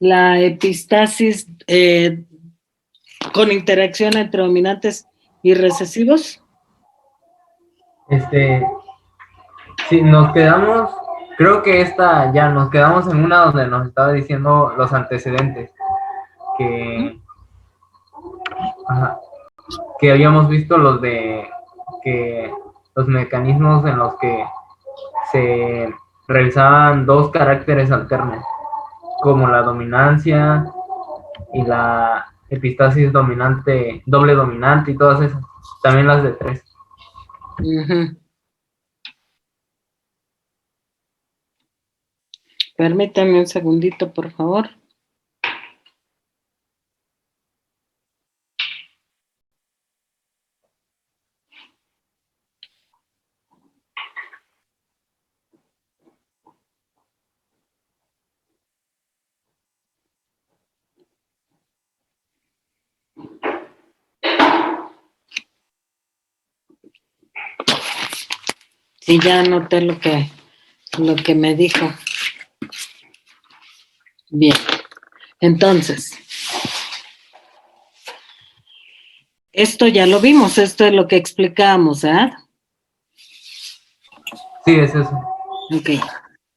la epistasis con interacción entre dominantes y recesivos? Sí, nos quedamos, creo que nos quedamos en una donde nos estaba diciendo los antecedentes, que, ajá, que habíamos visto que los mecanismos en los que se realizaban dos caracteres alternos, como la dominancia y la epistasis dominante, doble dominante y todas esas, también las de tres. Permítame un segundito, por favor. Sí, ya anoté lo que me dijo. Bien, entonces, esto ya lo vimos, esto es lo que explicábamos, ¿verdad? Sí, es eso. Ok,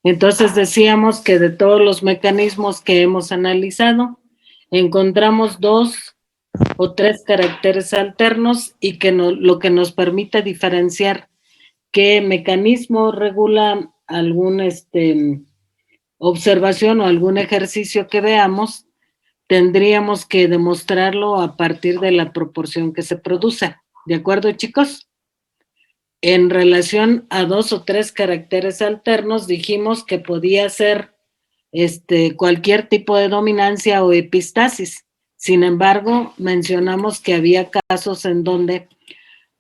entonces decíamos que de todos los mecanismos que hemos analizado, encontramos 2 o 3 caracteres alternos y que lo que nos permite diferenciar qué mecanismo regula algún observación o algún ejercicio que veamos, tendríamos que demostrarlo a partir de la proporción que se produce. ¿De acuerdo, chicos? En relación a 2 o 3 caracteres alternos, dijimos que podía ser cualquier tipo de dominancia o epistasis. Sin embargo, mencionamos que había casos en donde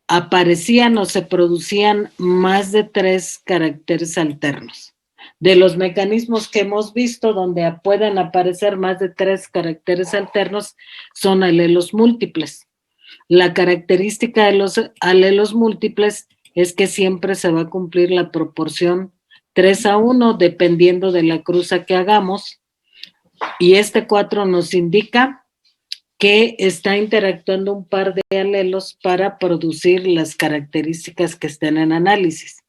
aparecían o se producían más de 3 caracteres alternos. De los mecanismos que hemos visto donde pueden aparecer más de 3 caracteres alternos son alelos múltiples. La característica de los alelos múltiples es que siempre se va a cumplir la proporción 3:1 dependiendo de la cruza que hagamos, y 4 nos indica que está interactuando un par de alelos para producir las características que estén en análisis.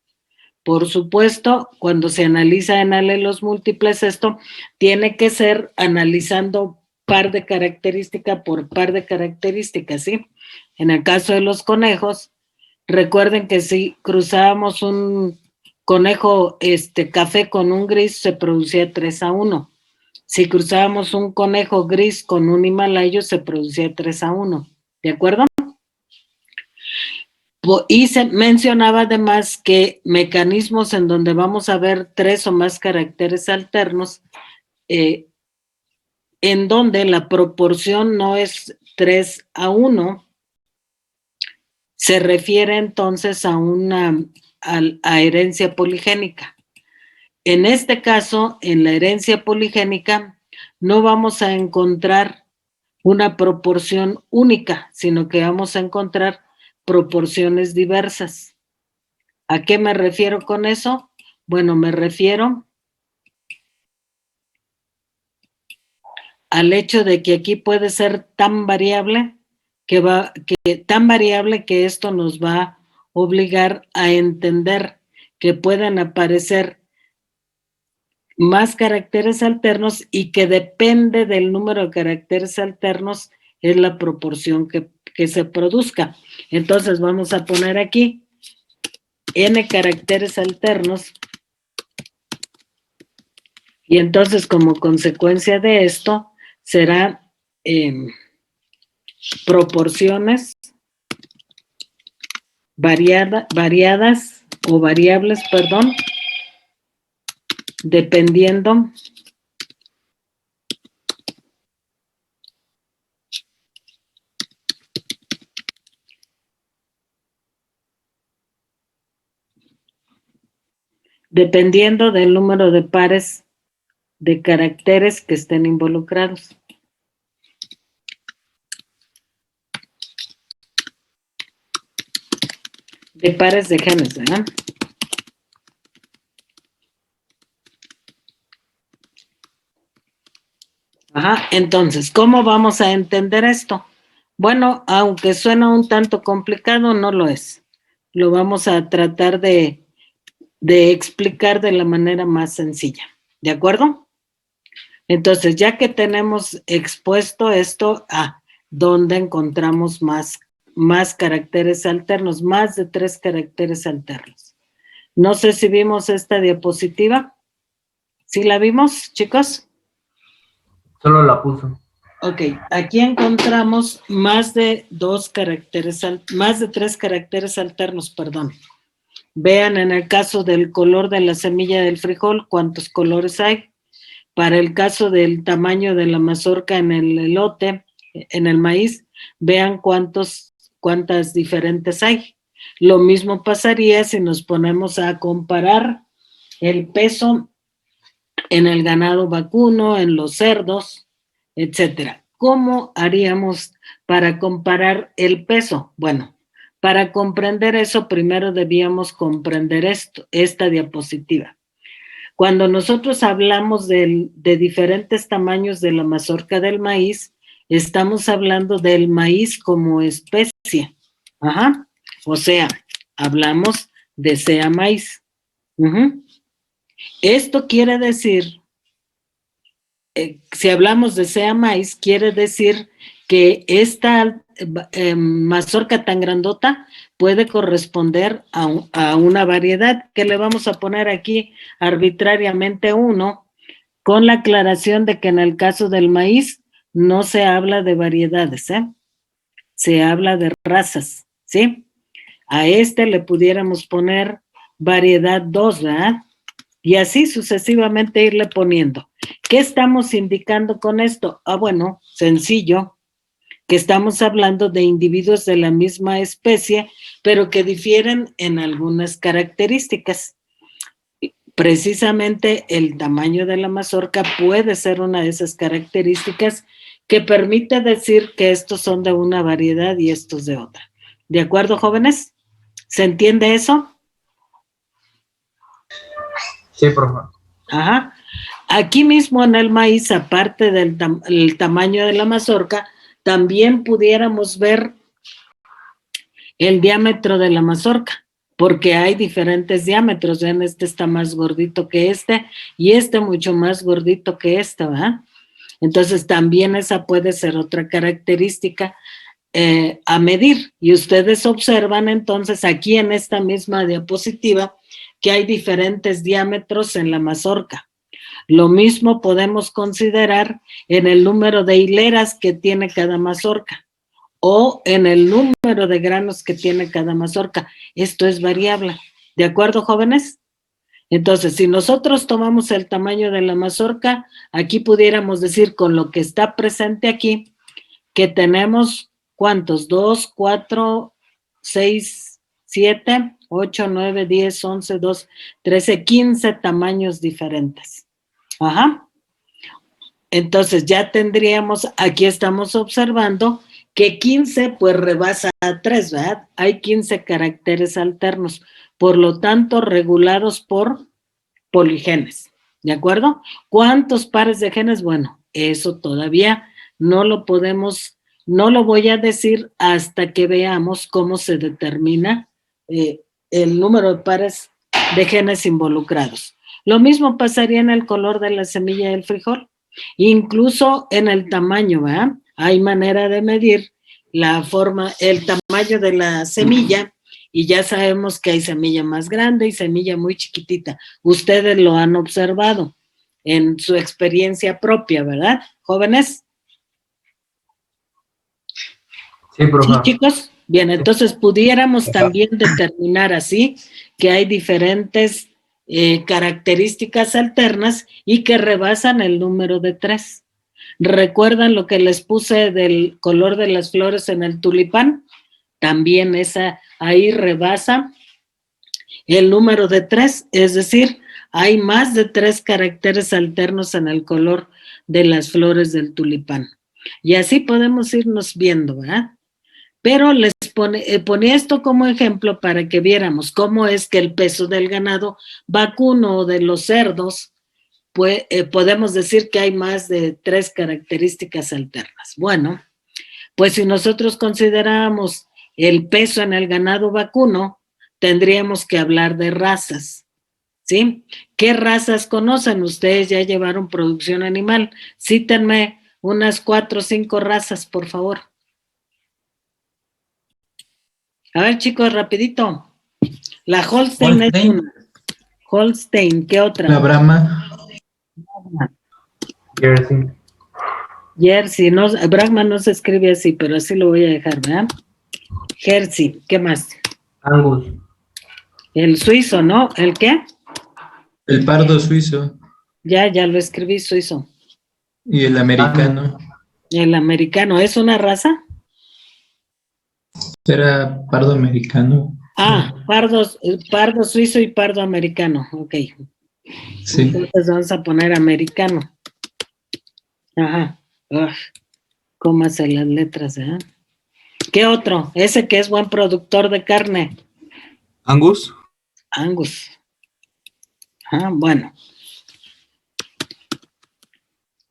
Por supuesto, cuando se analiza en alelos múltiples, esto tiene que ser analizando par de característica por par de características, ¿sí? En el caso de los conejos, recuerden que si cruzábamos un conejo café con un gris, se producía 3:1. Si cruzábamos un conejo gris con un himalayo, se producía 3:1. ¿De acuerdo? Y se mencionaba además que mecanismos en donde vamos a ver 3 o más caracteres alternos, en donde la proporción no es 3:1, se refiere entonces a herencia poligénica. En este caso, en la herencia poligénica, no vamos a encontrar una proporción única, sino que vamos a encontrar proporciones diversas. ¿A qué me refiero con eso? Bueno, me refiero al hecho de que aquí puede ser tan variable que esto nos va a obligar a entender que pueden aparecer más caracteres alternos y que depende del número de caracteres alternos es la proporción que se produzca. Entonces vamos a poner aquí n caracteres alternos y entonces como consecuencia de esto será proporciones variadas o variables, perdón, dependiendo del número de pares de caracteres que estén involucrados. De pares de genes, ¿verdad? Ajá, entonces, ¿cómo vamos a entender esto? Bueno, aunque suena un tanto complicado, no lo es. Lo vamos a tratar de explicar de la manera más sencilla. ¿De acuerdo? Entonces, ya que tenemos expuesto esto, ¿dónde encontramos más caracteres alternos? Más de 3 caracteres alternos. No sé si vimos esta diapositiva. ¿Sí la vimos, chicos? Solo la puso. Ok, aquí encontramos más de 3 caracteres alternos, perdón. Vean en el caso del color de la semilla del frijol, cuántos colores hay. Para el caso del tamaño de la mazorca en el elote, en el maíz, vean cuántas diferentes hay. Lo mismo pasaría si nos ponemos a comparar el peso en el ganado vacuno, en los cerdos, etcétera. ¿Cómo haríamos para comparar el peso? Bueno, para comprender eso, primero debíamos comprender esta diapositiva. Cuando nosotros hablamos de diferentes tamaños de la mazorca del maíz, estamos hablando del maíz como especie. Ajá. O sea, hablamos de sea maíz. Esto quiere decir, si hablamos de sea maíz, quiere decir que esta mazorca tan grandota puede corresponder a una variedad que le vamos a poner aquí arbitrariamente 1, con la aclaración de que en el caso del maíz no se habla de variedades, se habla de razas, ¿sí? A este le pudiéramos poner variedad 2, ¿verdad? Y así sucesivamente irle poniendo. ¿Qué estamos indicando con esto? Bueno, sencillo, que estamos hablando de individuos de la misma especie, pero que difieren en algunas características. Precisamente el tamaño de la mazorca puede ser una de esas características que permite decir que estos son de una variedad y estos de otra. ¿De acuerdo, jóvenes? ¿Se entiende eso? Sí, profe. Ajá. Aquí mismo en el maíz, aparte del tamaño de la mazorca, también pudiéramos ver el diámetro de la mazorca, porque hay diferentes diámetros. Vean, este está más gordito que este y este mucho más gordito que este, ¿verdad? Entonces también esa puede ser otra característica a medir. Y ustedes observan entonces aquí en esta misma diapositiva que hay diferentes diámetros en la mazorca. Lo mismo podemos considerar en el número de hileras que tiene cada mazorca o en el número de granos que tiene cada mazorca. Esto es variable. ¿De acuerdo, jóvenes? Entonces, si nosotros tomamos el tamaño de la mazorca, aquí pudiéramos decir con lo que está presente aquí, que tenemos, ¿cuántos? 2, 4, 6, 7, 8, 9, 10, 11, 12, 13, 15 tamaños diferentes. Ajá. Entonces ya tendríamos, aquí estamos observando que 15 pues rebasa a 3, ¿verdad? Hay 15 caracteres alternos, por lo tanto regulados por poligenes, ¿de acuerdo? ¿Cuántos pares de genes? Bueno, eso todavía no lo podemos, no lo voy a decir hasta que veamos cómo se determina el número de pares de genes involucrados. Lo mismo pasaría en el color de la semilla del frijol, incluso en el tamaño, ¿verdad? Hay manera de medir la forma, el tamaño de la semilla, y ya sabemos que hay semilla más grande y semilla muy chiquitita. Ustedes lo han observado en su experiencia propia, ¿verdad, jóvenes? Sí, profe. Sí, chicos. Bien, entonces pudiéramos también determinar así que hay diferentes características alternas y que rebasan el número de 3. ¿Recuerdan lo que les puse del color de las flores en el tulipán? También esa ahí rebasa el número de 3, es decir, hay más de 3 caracteres alternos en el color de las flores del tulipán. Y así podemos irnos viendo, ¿verdad? Pero les ponía esto como ejemplo para que viéramos cómo es que el peso del ganado vacuno o de los cerdos pues, podemos decir que hay más de 3 características alternas. Bueno, pues si nosotros consideramos el peso en el ganado vacuno, tendríamos que hablar de razas, ¿sí? ¿Qué razas conocen? Ustedes ya llevaron producción animal. Cítenme unas 4 o 5 razas, por favor. A ver, chicos, rapidito. La Holstein es una. Holstein, ¿qué otra? La Brahma. Jersey. Jersey, no, Brahma no se escribe así, pero así lo voy a dejar, ¿verdad? Jersey, ¿qué más? Angus. El suizo, ¿no? ¿El qué? El pardo suizo. Ya lo escribí, suizo. Y el americano. El americano, ¿es una raza? Era pardo americano. Ah, pardo suizo y pardo americano, ok. Sí. Entonces vamos a poner americano. Ajá. Cómase las letras, ¿eh? ¿Qué otro? Ese que es buen productor de carne. Angus. Angus. Ah, bueno.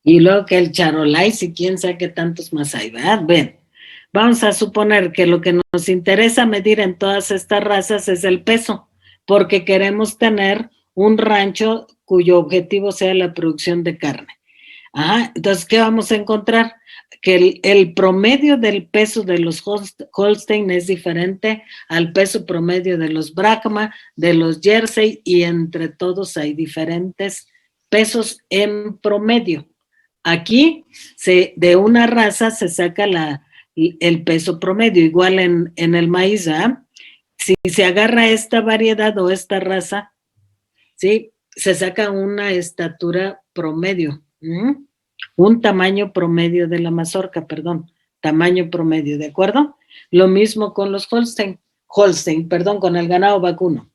Y luego que el Charolais y quién sabe qué tantos más hay, ¿verdad? Ven, vamos a suponer que lo que nos interesa medir en todas estas razas es el peso, porque queremos tener un rancho cuyo objetivo sea la producción de carne. Ajá, entonces, ¿qué vamos a encontrar? Que el promedio del peso de los Holstein es diferente al peso promedio de los Brahma, de los Jersey, y entre todos hay diferentes pesos en promedio. Aquí, de una raza se saca el peso promedio, igual en el maíz, ¿eh? Si se agarra esta variedad o esta raza, ¿sí? Se saca una estatura promedio. Un tamaño promedio de la mazorca, perdón, tamaño promedio, ¿de acuerdo? Lo mismo con los Holstein, con el ganado vacuno.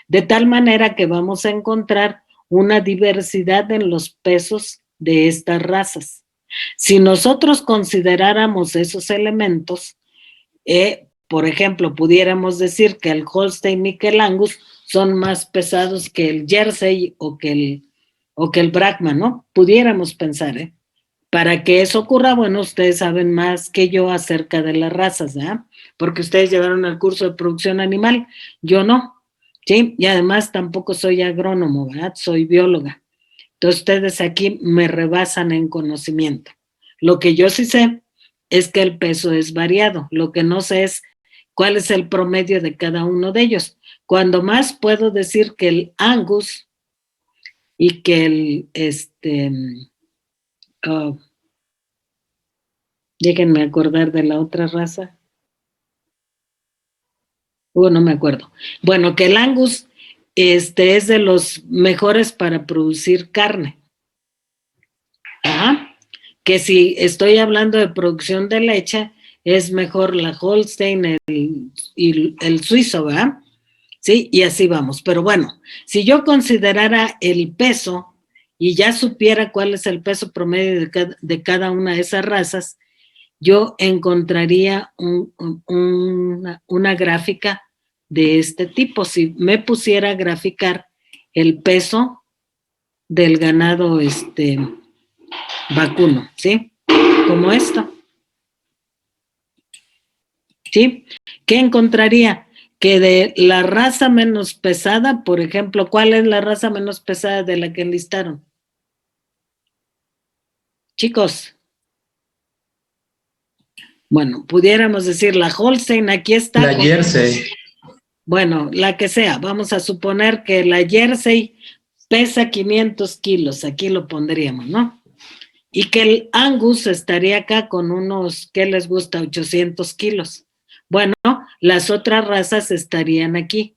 De tal manera que vamos a encontrar una diversidad en los pesos de estas razas. Si nosotros consideráramos esos elementos, por ejemplo, pudiéramos decir que el Holstein y que el Angus son más pesados que el Jersey o que el Brahma, ¿no? Pudiéramos pensar, ¿eh? Para que eso ocurra, bueno, ustedes saben más que yo acerca de las razas, ¿verdad? Porque ustedes llevaron el curso de producción animal, yo no, ¿sí? Y además tampoco soy agrónomo, ¿verdad? Soy bióloga. Entonces ustedes aquí me rebasan en conocimiento. Lo que yo sí sé es que el peso es variado, lo que no sé es cuál es el promedio de cada uno de ellos. Cuando más puedo decir que el Angus y que el, déjenme acordar de la otra raza. No me acuerdo. Bueno, que el Angus es de los mejores para producir carne. Ajá. Que si estoy hablando de producción de leche, es mejor la Holstein y el suizo, ¿verdad? Sí, y así vamos. Pero bueno, si yo considerara el peso y ya supiera cuál es el peso promedio de cada una de esas razas, yo encontraría una gráfica de este tipo. Si me pusiera a graficar el peso del ganado vacuno, ¿sí? Como esto. ¿Sí? ¿Qué encontraría? Que de la raza menos pesada, por ejemplo, ¿cuál es la raza menos pesada de la que enlistaron? Chicos. Bueno, pudiéramos decir la Holstein, aquí está. La Jersey. Bueno, la que sea. Vamos a suponer que la Jersey pesa 500 kilos, aquí lo pondríamos, ¿no? Y que el Angus estaría acá con unos, ¿qué les gusta? 800 kilos. Bueno, las otras razas estarían aquí,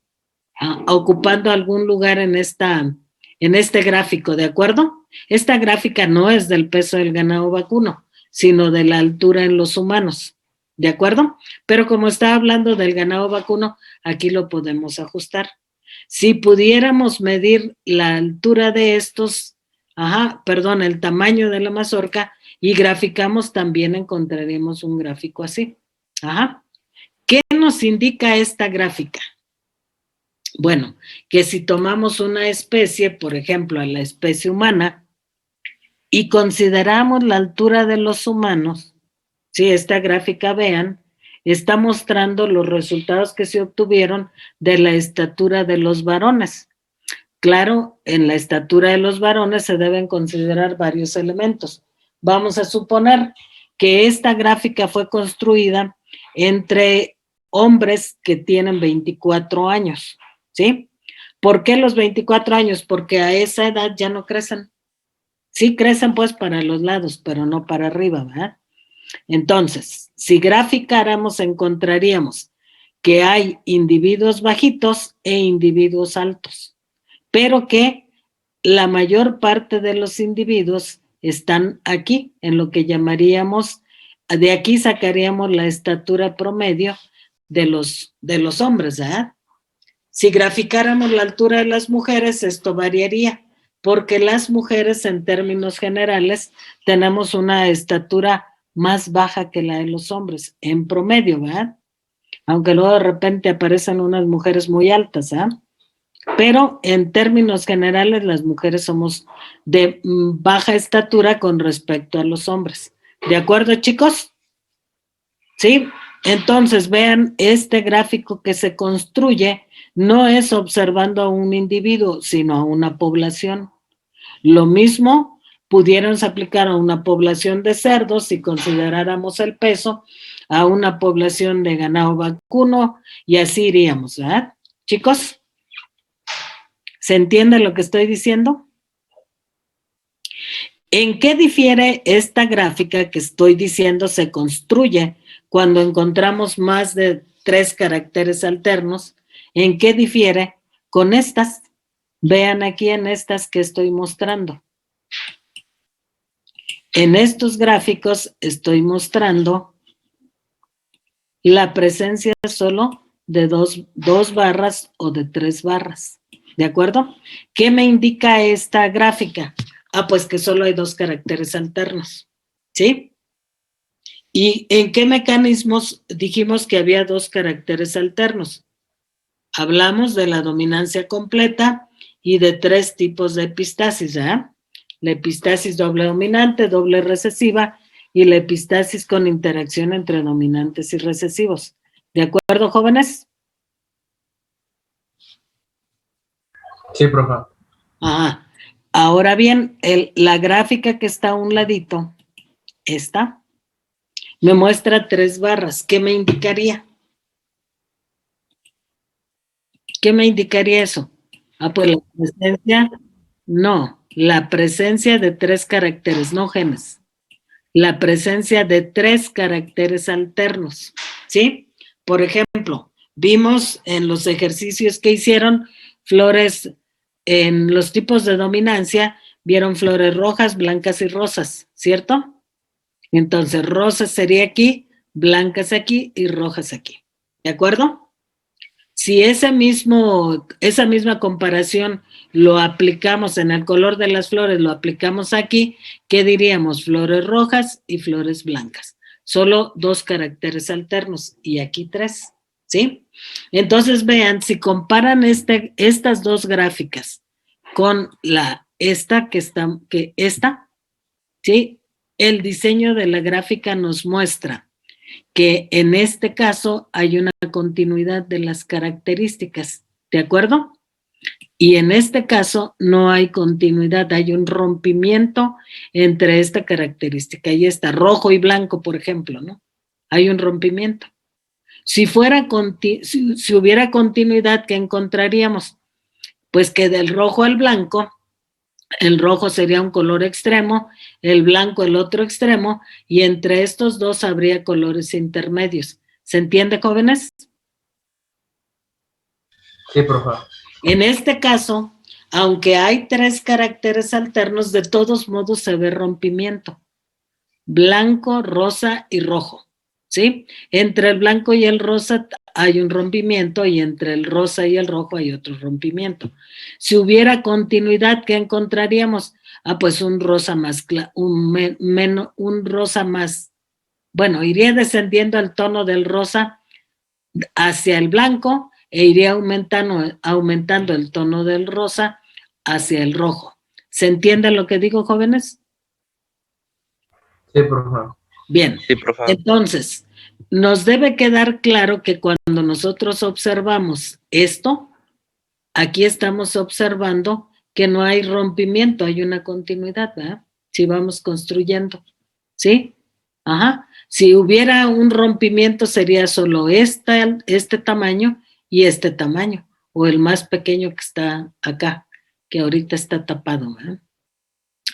ocupando algún lugar en este gráfico, ¿de acuerdo? Esta gráfica no es del peso del ganado vacuno, sino de la altura en los humanos, ¿de acuerdo? Pero como está hablando del ganado vacuno, aquí lo podemos ajustar. Si pudiéramos medir la altura de estos, el tamaño de la mazorca y graficamos, también encontraríamos un gráfico así. ¿Qué nos indica esta gráfica? Bueno, que si tomamos una especie, por ejemplo, a la especie humana, y consideramos la altura de los humanos, si esta gráfica vean, está mostrando los resultados que se obtuvieron de la estatura de los varones. Claro, en la estatura de los varones se deben considerar varios elementos. Vamos a suponer que esta gráfica fue construida entre hombres que tienen 24 años, ¿sí? ¿Por qué los 24 años? Porque a esa edad ya no crecen. Sí crecen pues para los lados, pero no para arriba, ¿verdad? Entonces, si graficáramos, encontraríamos que hay individuos bajitos e individuos altos, pero que la mayor parte de los individuos están aquí, en lo que llamaríamos, de aquí sacaríamos la estatura promedio de los hombres, ¿verdad? Si graficáramos la altura de las mujeres, esto variaría, porque las mujeres en términos generales tenemos una estatura más baja que la de los hombres, en promedio, ¿verdad? Aunque luego de repente aparecen unas mujeres muy altas, ¿ah? Pero en términos generales las mujeres somos de baja estatura con respecto a los hombres. ¿De acuerdo, chicos? ¿Sí? Entonces, vean, este gráfico que se construye no es observando a un individuo, sino a una población. Lo mismo pudiéramos aplicar a una población de cerdos si consideráramos el peso, a una población de ganado vacuno, y así iríamos, ¿verdad? Chicos, ¿se entiende lo que estoy diciendo? ¿En qué difiere esta gráfica que estoy diciendo se construye cuando encontramos más de 3 caracteres alternos? ¿En qué difiere con estas? Vean aquí en estas que estoy mostrando. En estos gráficos estoy mostrando la presencia solo de dos barras o de 3 barras. ¿De acuerdo? ¿Qué me indica esta gráfica? Pues que solo hay 2 caracteres alternos. ¿Sí? ¿Y en qué mecanismos dijimos que había 2 caracteres alternos? Hablamos de la dominancia completa y de 3 tipos de epistasis, ¿verdad? La epistasis doble dominante, doble recesiva y la epistasis con interacción entre dominantes y recesivos. ¿De acuerdo, jóvenes? Sí, profe. Ahora bien, la gráfica que está a un ladito, esta, me muestra 3 barras. ¿Qué me indicaría? ¿Qué me indicaría eso? Pues la presencia, no, la presencia de 3 caracteres, no genes. La presencia de 3 caracteres alternos, ¿sí? Por ejemplo, vimos en los ejercicios que hicieron flores, en los tipos de dominancia, vieron flores rojas, blancas y rosas, ¿cierto? Entonces, rosas sería aquí, blancas aquí y rojas aquí, ¿de acuerdo? Si esa misma comparación lo aplicamos en el color de las flores, lo aplicamos aquí, ¿qué diríamos? Flores rojas y flores blancas. Solo 2 caracteres alternos y aquí 3, ¿sí? Entonces vean, si comparan estas 2 gráficas con esta, ¿sí? El diseño de la gráfica nos muestra que en este caso hay una continuidad de las características, ¿de acuerdo? Y en este caso no hay continuidad, hay un rompimiento entre esta característica y esta, rojo y blanco, por ejemplo, ¿no? Hay un rompimiento. Si hubiera continuidad, ¿qué encontraríamos? Pues que del rojo al blanco, el rojo sería un color extremo, el blanco el otro extremo, y entre estos dos habría colores intermedios. ¿Se entiende, jóvenes? Sí, profe. En este caso, aunque hay 3 caracteres alternos, de todos modos se ve rompimiento. Blanco, rosa y rojo, ¿sí? Entre el blanco y el rosa hay un rompimiento y entre el rosa y el rojo hay otro rompimiento. Si hubiera continuidad, ¿qué encontraríamos? Pues un rosa más claro, un rosa más, bueno, iría descendiendo el tono del rosa hacia el blanco e iría aumentando el tono del rosa hacia el rojo. ¿Se entiende lo que digo, jóvenes? Sí, por favor. Bien, Sí, profe. entonces, nos debe quedar claro que cuando nosotros observamos esto, aquí estamos observando que no hay rompimiento, hay una continuidad, ¿verdad? Si vamos construyendo, ¿sí? Ajá. Si hubiera un rompimiento sería solo este tamaño y este tamaño, o el más pequeño que está acá, que ahorita está tapado, ¿verdad?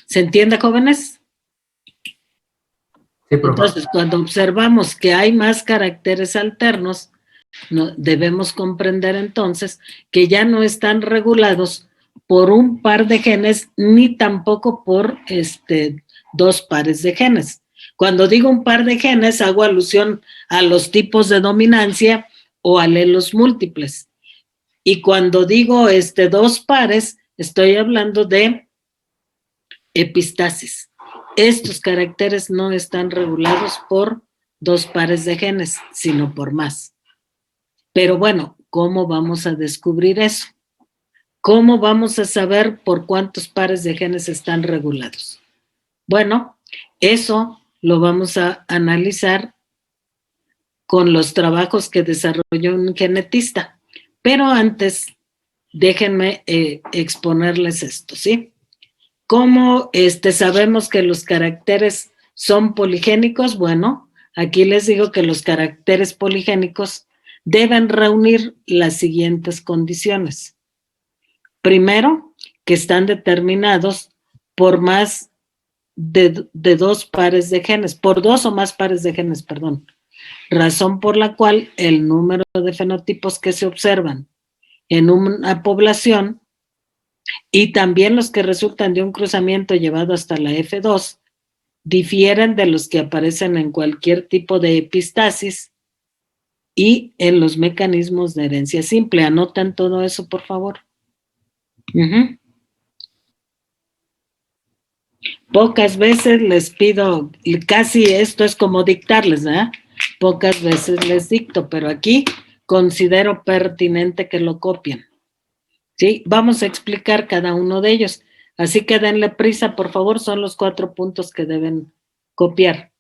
¿Se entiende, jóvenes? Sí, por favor. Entonces, cuando observamos que hay más caracteres alternos, debemos comprender entonces que ya no están regulados por un par de genes ni tampoco por dos pares de genes. Cuando digo un par de genes, hago alusión a los tipos de dominancia o alelos múltiples. Y cuando digo dos pares, estoy hablando de epistasis. Estos caracteres no están regulados por dos pares de genes, sino por más. Pero bueno, ¿cómo vamos a descubrir eso? ¿Cómo vamos a saber por cuántos pares de genes están regulados? Bueno, eso lo vamos a analizar con los trabajos que desarrolló un genetista. Pero antes, déjenme exponerles esto, ¿sí? ¿Cómo sabemos que los caracteres son poligénicos? Bueno, aquí les digo que los caracteres poligénicos deben reunir las siguientes condiciones. Primero, que están determinados por más de dos pares de genes, por dos o más pares de genes, perdón. Razón por la cual el número de fenotipos que se observan en una población y también los que resultan de un cruzamiento llevado hasta la F2 difieren de los que aparecen en cualquier tipo de epistasis y en los mecanismos de herencia simple. Anoten todo eso, por favor. Pocas veces les pido, casi esto es como dictarles, ¿verdad? Pocas veces les dicto, pero aquí considero pertinente que lo copien. ¿Sí? Vamos a explicar cada uno de ellos. Así que denle prisa, por favor, son los 4 puntos que deben copiar.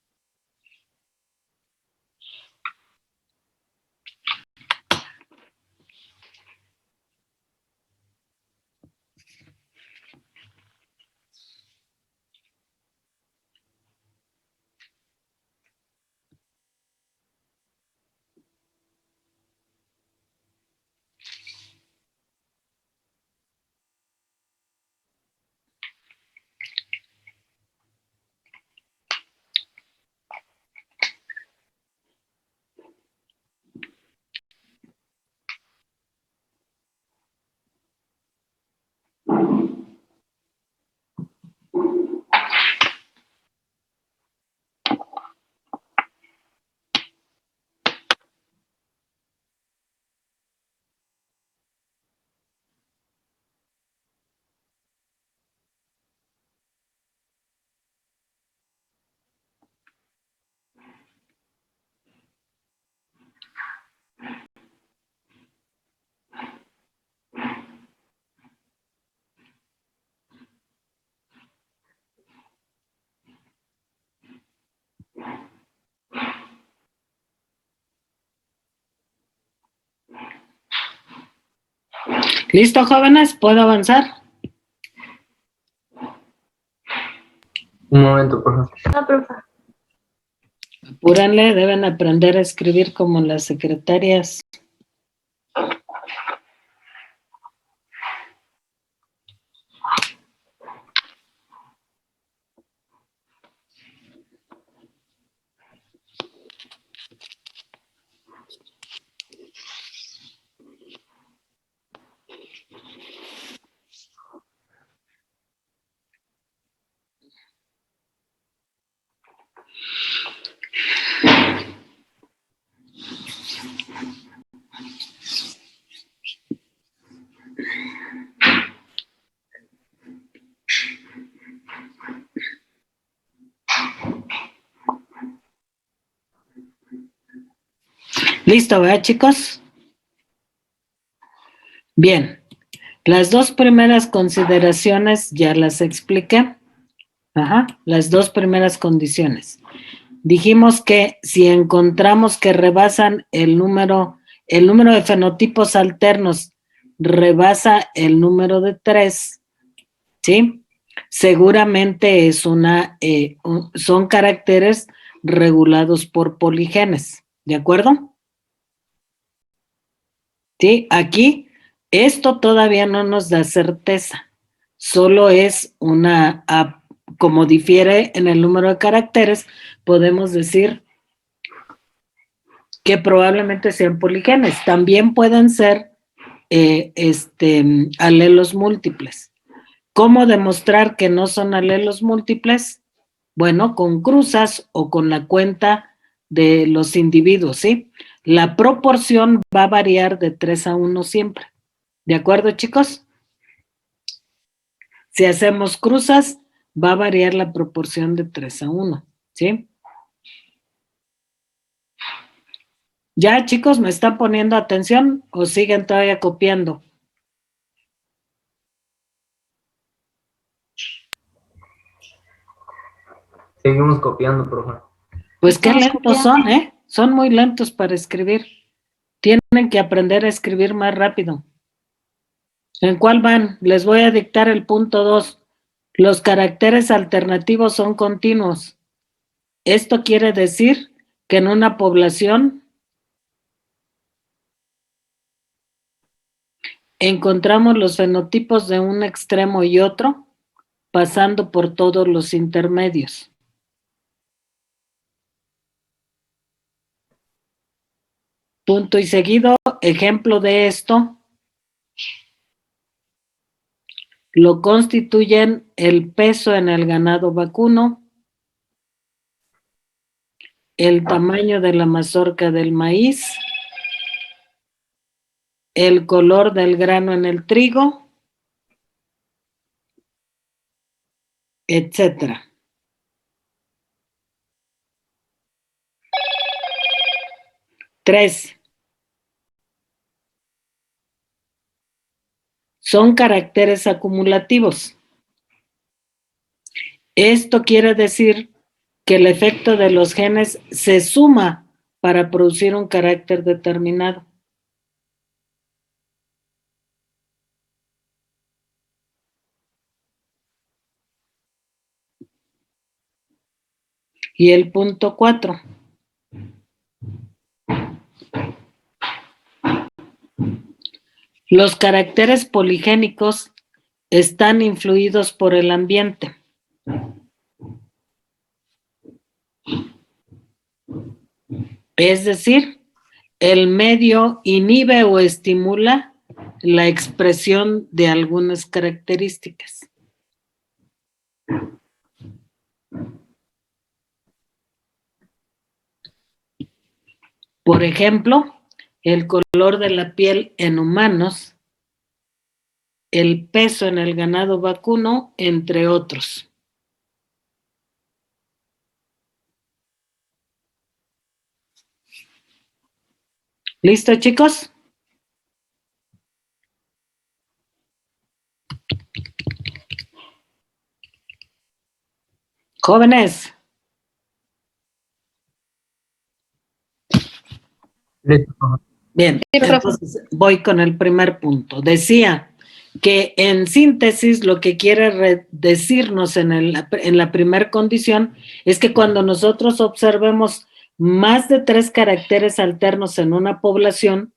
¿Listo, jóvenes? ¿Puedo avanzar? Un momento, por favor. No, profe. Apúrenle, deben aprender a escribir como las secretarias. ¿Listo, verdad, chicos? Bien, las dos primeras consideraciones ya las expliqué. Ajá, las dos primeras condiciones. Dijimos que si encontramos que rebasan el número de fenotipos alternos rebasa el número de 3, ¿sí? Seguramente es son caracteres regulados por poligenes, ¿de acuerdo? Sí, aquí esto todavía no nos da certeza, solo es como difiere en el número de caracteres, podemos decir que probablemente sean poligenes. También pueden ser alelos múltiples. ¿Cómo demostrar que no son alelos múltiples? Bueno, con cruzas o con la cuenta de los individuos, ¿sí? La proporción va a variar de 3-1 siempre. ¿De acuerdo, chicos? Si hacemos cruzas, va a variar la proporción de 3-1, ¿sí? ¿Ya, chicos, me están poniendo atención o siguen todavía copiando? Seguimos copiando, profe. Pues qué lentos son, ¿eh? Son muy lentos para escribir. Tienen que aprender a escribir más rápido. ¿En cuál van? Les voy a dictar el punto 2. Los caracteres alternativos son continuos. Esto quiere decir que en una población encontramos los fenotipos de un extremo y otro, pasando por todos los intermedios. Punto y seguido, ejemplo de esto, lo constituyen el peso en el ganado vacuno, el tamaño de la mazorca del maíz, el color del grano en el trigo, etcétera. Tres. Son caracteres acumulativos. Esto quiere decir que el efecto de los genes se suma para producir un carácter determinado. Y el punto 4. Los caracteres poligénicos están influidos por el ambiente. Es decir, el medio inhibe o estimula la expresión de algunas características. Por ejemplo, el color de la piel en humanos, el peso en el ganado vacuno, entre otros. ¿Listo, chicos? Jóvenes. Bien, entonces voy con el primer punto. Decía que en síntesis lo que quiere decirnos en la primera condición es que cuando nosotros observemos más de 3 caracteres alternos en una población,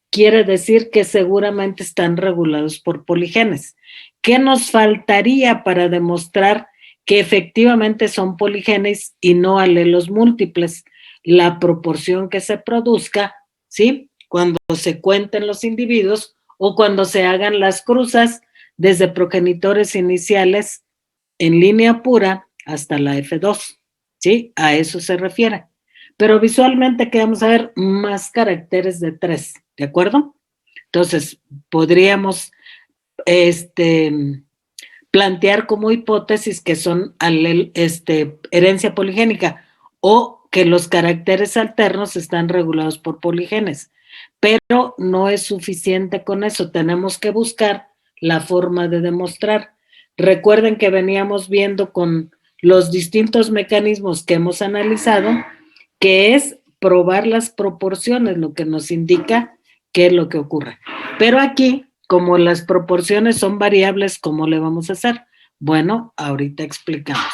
quiere decir que seguramente están regulados por poligenes. ¿Qué nos faltaría para demostrar que efectivamente son poligenes y no alelos múltiples? La proporción que se produzca, ¿sí? Cuando se cuenten los individuos o cuando se hagan las cruzas desde progenitores iniciales en línea pura hasta la F2, ¿sí? A eso se refiere. Pero visualmente que vamos a ver más caracteres de 3, ¿de acuerdo? Entonces, podríamos plantear como hipótesis que son herencia poligénica o que los caracteres alternos están regulados por poligenes. Pero no es suficiente con eso, tenemos que buscar la forma de demostrar. Recuerden que veníamos viendo con los distintos mecanismos que hemos analizado, que es probar las proporciones, lo que nos indica qué es lo que ocurre. Pero aquí, como las proporciones son variables, ¿cómo le vamos a hacer? Bueno, ahorita explicamos.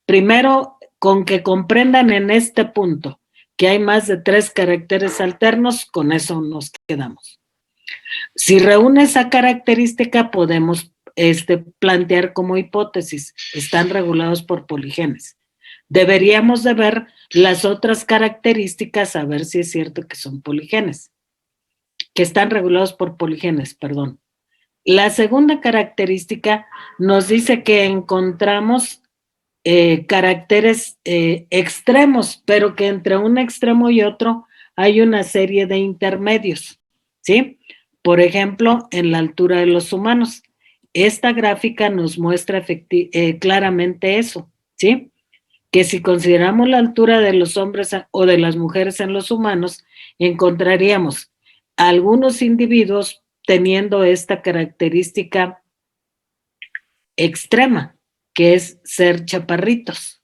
Primero, con que comprendan en este punto que hay más de 3 caracteres alternos, con eso nos quedamos. Si reúne esa característica, podemos plantear como hipótesis, están regulados por poligenes. Deberíamos de ver las otras características a ver si es cierto que son poligenes, que están regulados por poligenes, perdón. La segunda característica nos dice que encontramos caracteres extremos, pero que entre un extremo y otro hay una serie de intermedios, ¿sí? Por ejemplo, en la altura de los humanos. Esta gráfica nos muestra claramente eso, ¿sí? Que si consideramos la altura de los hombres o de las mujeres en los humanos, encontraríamos algunos individuos teniendo esta característica extrema, que es ser chaparritos.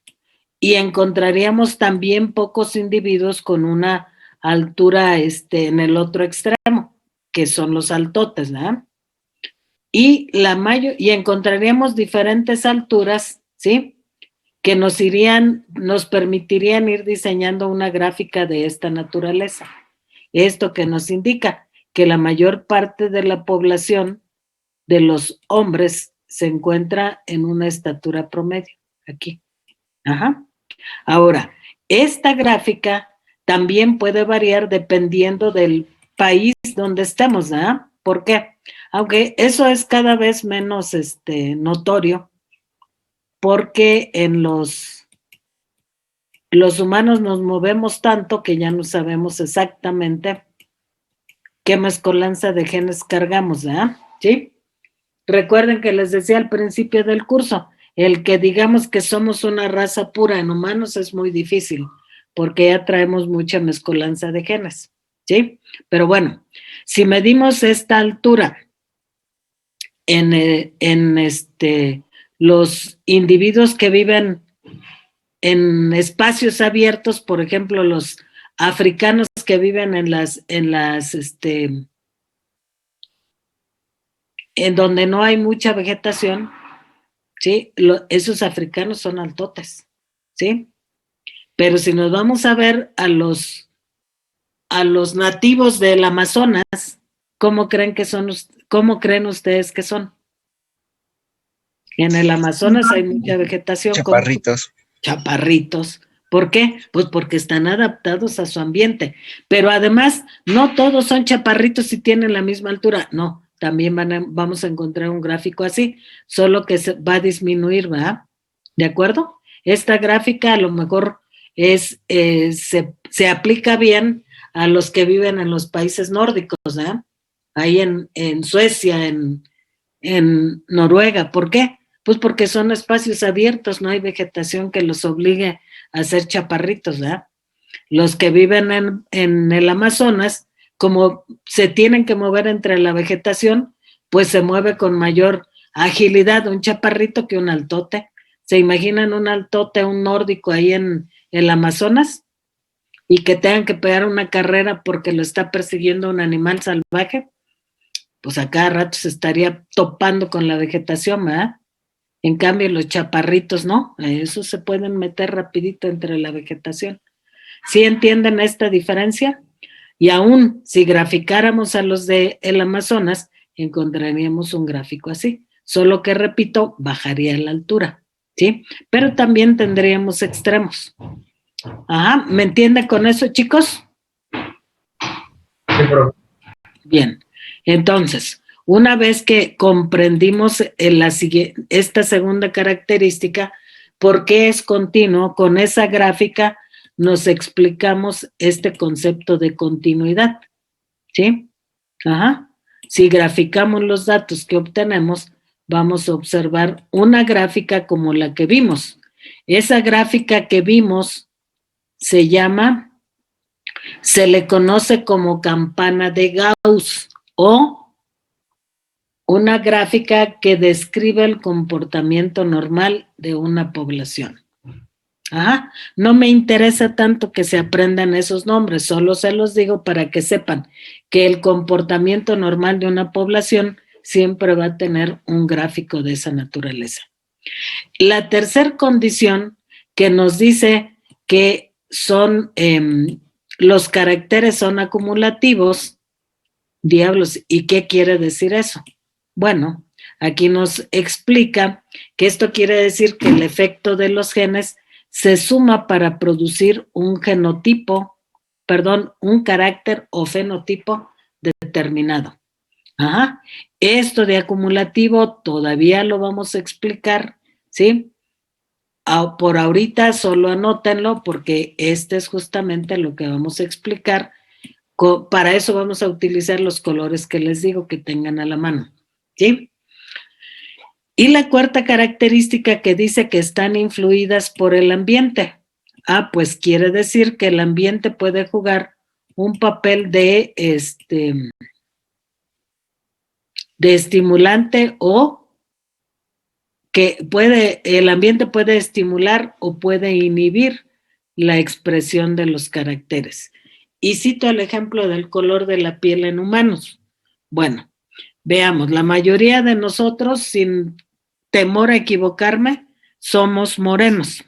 Y encontraríamos también pocos individuos con una altura en el otro extremo, que son los altotes, ¿verdad? Y encontraríamos diferentes alturas, ¿sí? Que nos permitirían ir diseñando una gráfica de esta naturaleza. Esto que nos indica que la mayor parte de la población de los hombres se encuentra en una estatura promedio, aquí. Ajá. Ahora, esta gráfica también puede variar dependiendo del país donde estemos, ¿verdad? ¿Por qué? Aunque eso es cada vez menos notorio, porque en los humanos nos movemos tanto que ya no sabemos exactamente qué mezcolanza de genes cargamos, ¿verdad? ¿Sí? Recuerden que les decía al principio del curso, el que digamos que somos una raza pura en humanos es muy difícil, porque ya traemos mucha mezcolanza de genes, ¿sí? Pero bueno, si medimos esta altura en los individuos que viven en espacios abiertos, por ejemplo, los africanos que viven en donde no hay mucha vegetación, ¿sí? Esos africanos son altotes, ¿sí? Pero si nos vamos a ver a los nativos del Amazonas, ¿cómo creen ustedes que son? En el Amazonas hay mucha vegetación. Chaparritos. Chaparritos. ¿Por qué? Pues porque están adaptados a su ambiente. Pero además, no todos son chaparritos y tienen la misma altura. No, también vamos a encontrar un gráfico así, solo que va a disminuir, ¿verdad? ¿De acuerdo? Esta gráfica a lo mejor se aplica bien a los que viven en los países nórdicos, ¿verdad? Ahí en Suecia, en Noruega. ¿Por qué? Pues porque son espacios abiertos, no hay vegetación que los obligue a ser chaparritos, ¿verdad? Los que viven en el Amazonas, como se tienen que mover entre la vegetación, pues se mueve con mayor agilidad un chaparrito que un altote. ¿Se imaginan un altote, un nórdico ahí en el Amazonas? Y que tengan que pegar una carrera porque lo está persiguiendo un animal salvaje. Pues a cada rato se estaría topando con la vegetación, ¿verdad? En cambio, los chaparritos no, esos se pueden meter rapidito entre la vegetación. ¿Sí entienden esta diferencia? Y aún si graficáramos a los del Amazonas, encontraríamos un gráfico así, solo que, repito, bajaría la altura, ¿sí? Pero también tendríamos extremos. Ajá, ¿me entienden con eso, chicos? Sí, profe. Bien, entonces, una vez que comprendimos esta segunda característica, ¿por qué es continuo? Con esa gráfica nos explicamos este concepto de continuidad, ¿sí? Ajá. Si graficamos los datos que obtenemos, vamos a observar una gráfica como la que vimos. Esa gráfica que vimos se llama Se le conoce como campana de Gauss o una gráfica que describe el comportamiento normal de una población. Ajá. No me interesa tanto que se aprendan esos nombres, solo se los digo para que sepan que el comportamiento normal de una población siempre va a tener un gráfico de esa naturaleza. La tercera condición que nos dice que son los caracteres son acumulativos, diablos, ¿y qué quiere decir eso? Bueno, aquí nos explica que esto quiere decir que el efecto de los genes se suma para producir un genotipo, perdón, un carácter o fenotipo determinado. Ajá. Esto de acumulativo todavía lo vamos a explicar, ¿sí? Por ahorita solo anótenlo porque este es justamente lo que vamos a explicar. Para eso vamos a utilizar los colores que les digo que tengan a la mano, ¿sí? Y la cuarta característica que dice que están influidas por el ambiente. Pues quiere decir que el ambiente puede jugar un papel de estimulante o que el ambiente puede estimular o puede inhibir la expresión de los caracteres. Y cito el ejemplo del color de la piel en humanos. Bueno, veamos, la mayoría de nosotros, sin temor a equivocarme, somos morenos.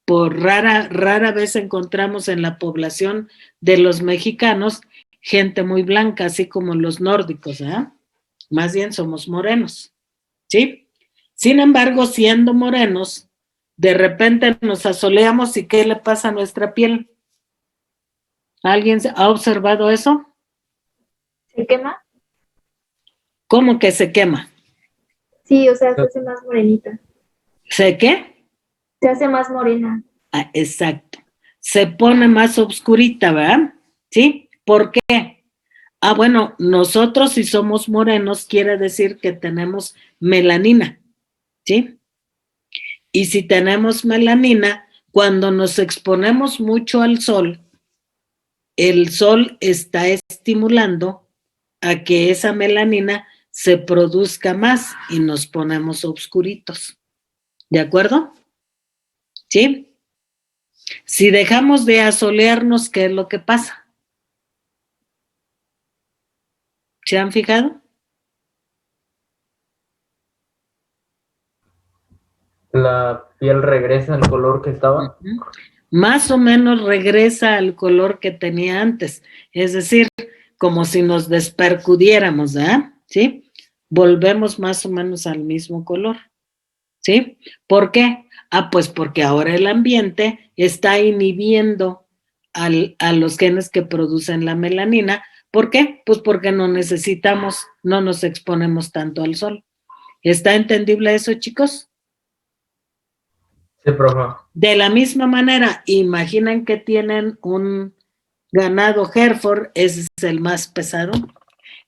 Por rara vez encontramos en la población de los mexicanos gente muy blanca, así como los nórdicos, más bien somos morenos, ¿sí? Sin embargo, siendo morenos, de repente nos asoleamos y ¿qué le pasa a nuestra piel? ¿Alguien ha observado eso? ¿Se quema? ¿Cómo que se quema? Sí, o sea, se hace más morenita. ¿Se qué? Se hace más morena. Exacto. Se pone más oscurita, ¿verdad? ¿Sí? ¿Por qué? Bueno, nosotros si somos morenos quiere decir que tenemos melanina, ¿sí? Y si tenemos melanina, cuando nos exponemos mucho al sol, el sol está estimulando a que esa melanina se produzca más y nos ponemos oscuritos. ¿De acuerdo? ¿Sí? Si dejamos de asolearnos, ¿qué es lo que pasa? ¿Se han fijado? La piel regresa al color que estaba. Más o menos regresa al color que tenía antes. Es decir, como si nos despercudiéramos, ¿verdad? ¿Sí? Volvemos más o menos al mismo color. ¿Sí? ¿Por qué? Pues porque ahora el ambiente está inhibiendo a los genes que producen la melanina. ¿Por qué? Pues porque no nos exponemos tanto al sol. ¿Está entendible eso, chicos? Sí, profe. De la misma manera, imaginen que tienen un ganado Hereford, ese es el más pesado,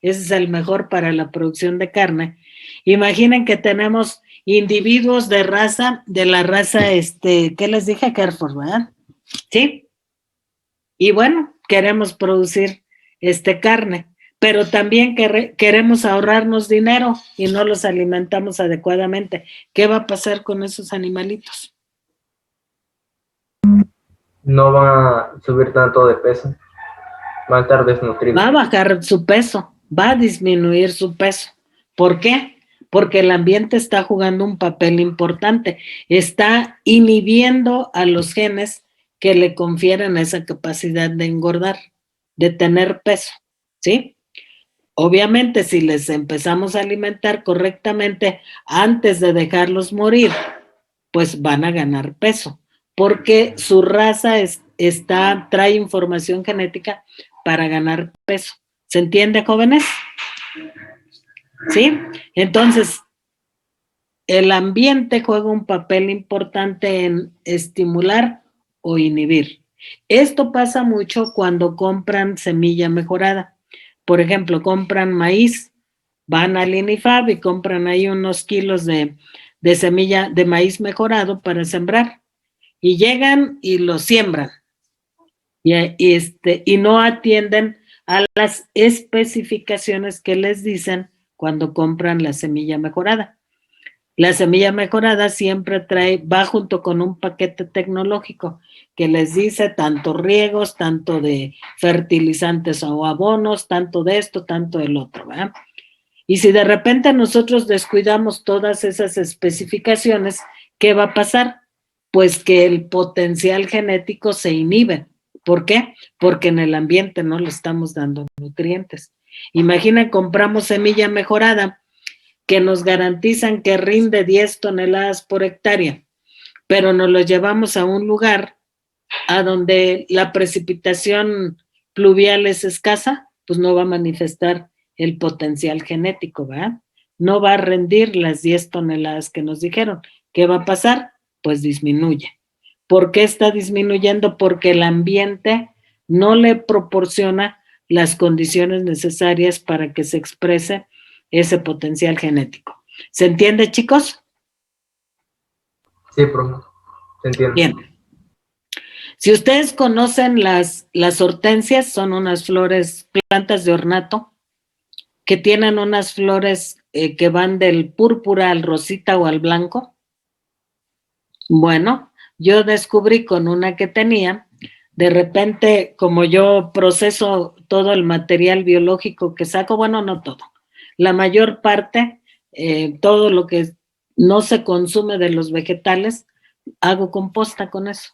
ese es el mejor para la producción de carne. Imaginen que tenemos individuos de la raza, ¿qué les dije? Hereford, ¿verdad? ¿Sí? Y bueno, queremos producir carne, pero también queremos ahorrarnos dinero y no los alimentamos adecuadamente. ¿Qué va a pasar con esos animalitos? No van a subir tanto de peso. Van a estar desnutridos. Va a bajar su peso, va a disminuir su peso. ¿Por qué? Porque el ambiente está jugando un papel importante. Está inhibiendo a los genes que le confieren esa capacidad de engordar, de tener peso, ¿sí? Obviamente, si les empezamos a alimentar correctamente antes de dejarlos morir, pues van a ganar peso, porque su raza trae información genética para ganar peso. ¿Se entiende, jóvenes? ¿Sí? Entonces, el ambiente juega un papel importante en estimular o inhibir. Esto pasa mucho cuando compran semilla mejorada. Por ejemplo, compran maíz, van al INIFAB y compran ahí unos kilos de semilla de maíz mejorado para sembrar. Y llegan y lo siembran. y no atienden a las especificaciones que les dicen cuando compran la semilla mejorada. La semilla mejorada siempre va junto con un paquete tecnológico que les dice tanto riegos, tanto de fertilizantes o abonos, tanto de esto, tanto del otro, ¿verdad? Y si de repente nosotros descuidamos todas esas especificaciones, ¿qué va a pasar? Pues que el potencial genético se inhibe. ¿Por qué? Porque en el ambiente no le estamos dando nutrientes. Imagina, compramos semilla mejorada que nos garantizan que rinde 10 toneladas por hectárea, pero nos lo llevamos a un lugar a donde la precipitación pluvial es escasa, pues no va a manifestar el potencial genético, ¿verdad? No va a rendir las 10 toneladas que nos dijeron. ¿Qué va a pasar? Pues disminuye. ¿Por qué está disminuyendo? Porque el ambiente no le proporciona las condiciones necesarias para que se exprese ese potencial genético. ¿Se entiende, chicos? Sí, profe. Se entiende. Bien. Si ustedes conocen las hortensias, son unas flores, plantas de ornato, que tienen unas flores que van del púrpura al rosita o al blanco. Bueno, yo descubrí con una que tenía, de repente, como yo proceso todo el material biológico que saco, bueno, no todo, la mayor parte, todo lo que no se consume de los vegetales, hago composta con eso.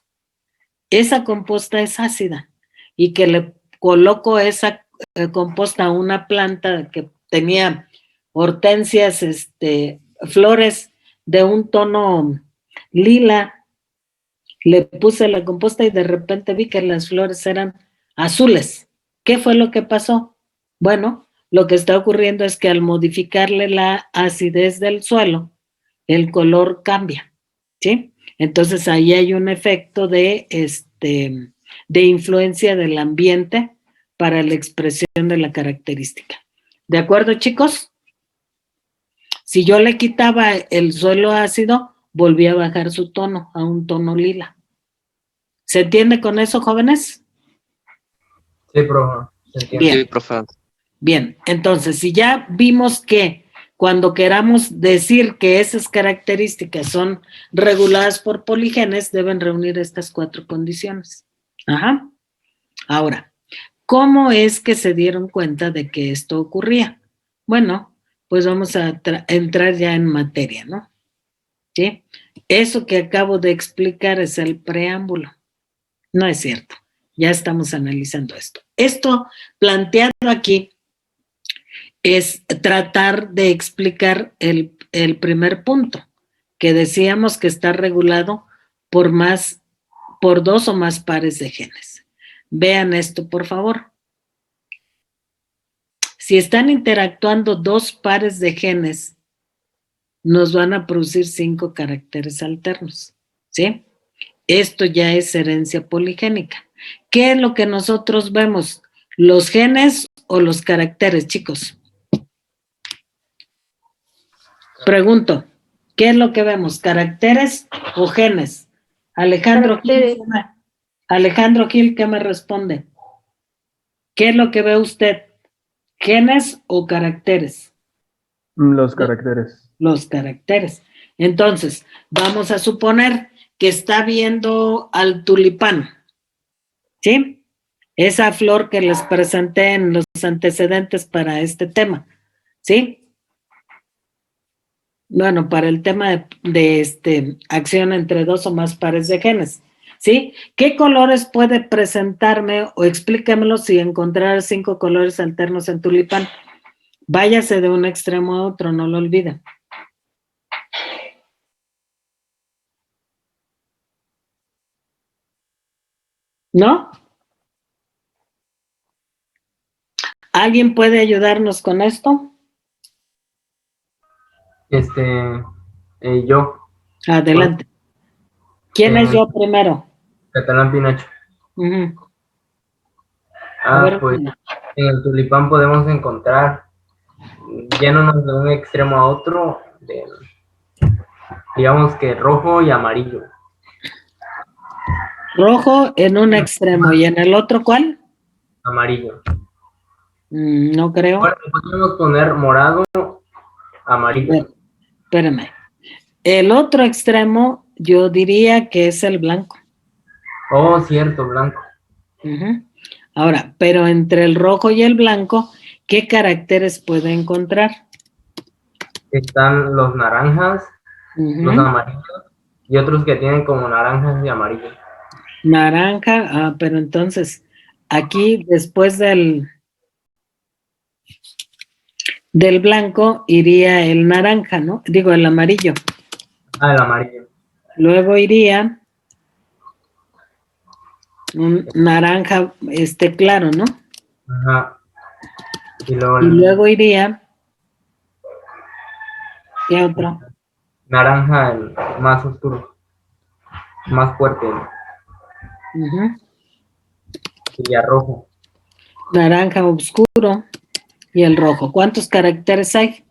Esa composta es ácida y que le coloco esa composta a una planta que tenía hortensias, flores de un tono lila, le puse la composta y de repente vi que las flores eran azules. ¿Qué fue lo que pasó? Bueno, lo que está ocurriendo es que al modificarle la acidez del suelo, el color cambia, ¿sí? Entonces ahí hay un efecto de influencia del ambiente para la expresión de la característica. ¿De acuerdo, chicos? Si yo le quitaba el suelo ácido, volvía a bajar su tono a un tono lila. ¿Se entiende con eso, jóvenes? Sí, profe. Se entiende. Bien. Sí, profe. Bien, entonces, si ya vimos que cuando queramos decir que esas características son reguladas por poligenes, deben reunir estas 4 condiciones. Ajá. Ahora, ¿cómo es que se dieron cuenta de que esto ocurría? Bueno, pues vamos a entrar ya en materia, ¿no? ¿Sí? Eso que acabo de explicar es el preámbulo. No es cierto. Ya estamos analizando esto. Esto planteado aquí es tratar de explicar el primer punto, que decíamos que está regulado por 2 o más pares de genes. Vean esto, por favor. Si están interactuando 2 pares de genes, nos van a producir 5 caracteres alternos, ¿sí? Esto ya es herencia poligénica. ¿Qué es lo que nosotros vemos? ¿Los genes o los caracteres, chicos? Pregunto, ¿qué es lo que vemos? ¿Caracteres o genes? Alejandro Gil, ¿qué me responde? ¿Qué es lo que ve usted? ¿Genes o caracteres? Los caracteres. Los caracteres. Entonces, vamos a suponer que está viendo al tulipán, ¿sí? Esa flor que les presenté en los antecedentes para este tema, ¿sí? Bueno, para el tema de acción entre 2 o más pares de genes, ¿sí? ¿Qué colores puede presentarme o explícamelo si encontrar 5 colores alternos en tulipán? Váyase de un extremo a otro, no lo olviden. ¿No? ¿Alguien puede ayudarnos con esto? Yo, Adelante. ¿Quién es yo primero? Catalán Pinocho. Ujú. A ver, Pues en el tulipán podemos encontrar, yéndonos de un extremo a otro, digamos que rojo y amarillo. Rojo en un extremo y en el otro, ¿cuál? Amarillo. No creo. Bueno, podemos poner morado, amarillo. Espérame. El otro extremo yo diría que es el blanco. Oh, cierto, blanco. Ujú. Ahora, pero entre el rojo y el blanco, ¿qué caracteres puede encontrar? Están los naranjas, los Ujú. amarillos y otros que tienen como naranjas y amarillos. Naranja, pero entonces aquí después del blanco iría el naranja, ¿no? Digo, el amarillo. Ah, el amarillo. Luego iría un naranja claro, ¿no? Ajá. Y luego Y el luego iría, ¿qué otro? naranja, el más oscuro, más fuerte. Ujú. Y ya rojo. Naranja oscuro y el rojo. ¿Cuántos caracteres hay?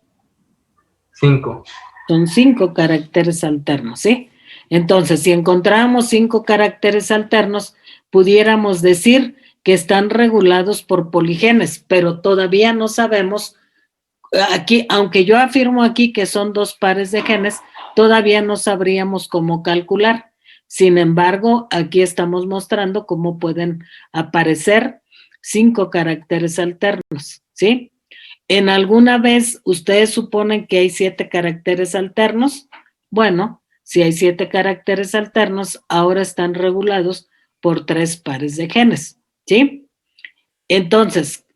5. Son 5 caracteres alternos, ¿sí? Entonces, si encontramos 5 caracteres alternos, pudiéramos decir que están regulados por poligenes, pero todavía no sabemos, aquí, aunque yo afirmo aquí que son 2 pares de genes, todavía no sabríamos cómo calcular. Sin embargo, aquí estamos mostrando cómo pueden aparecer 5 caracteres alternos, ¿sí? ¿En alguna vez ustedes suponen que hay 7 caracteres alternos? Bueno, si hay 7 caracteres alternos, ahora están regulados por 3 pares de genes, ¿sí? Entonces,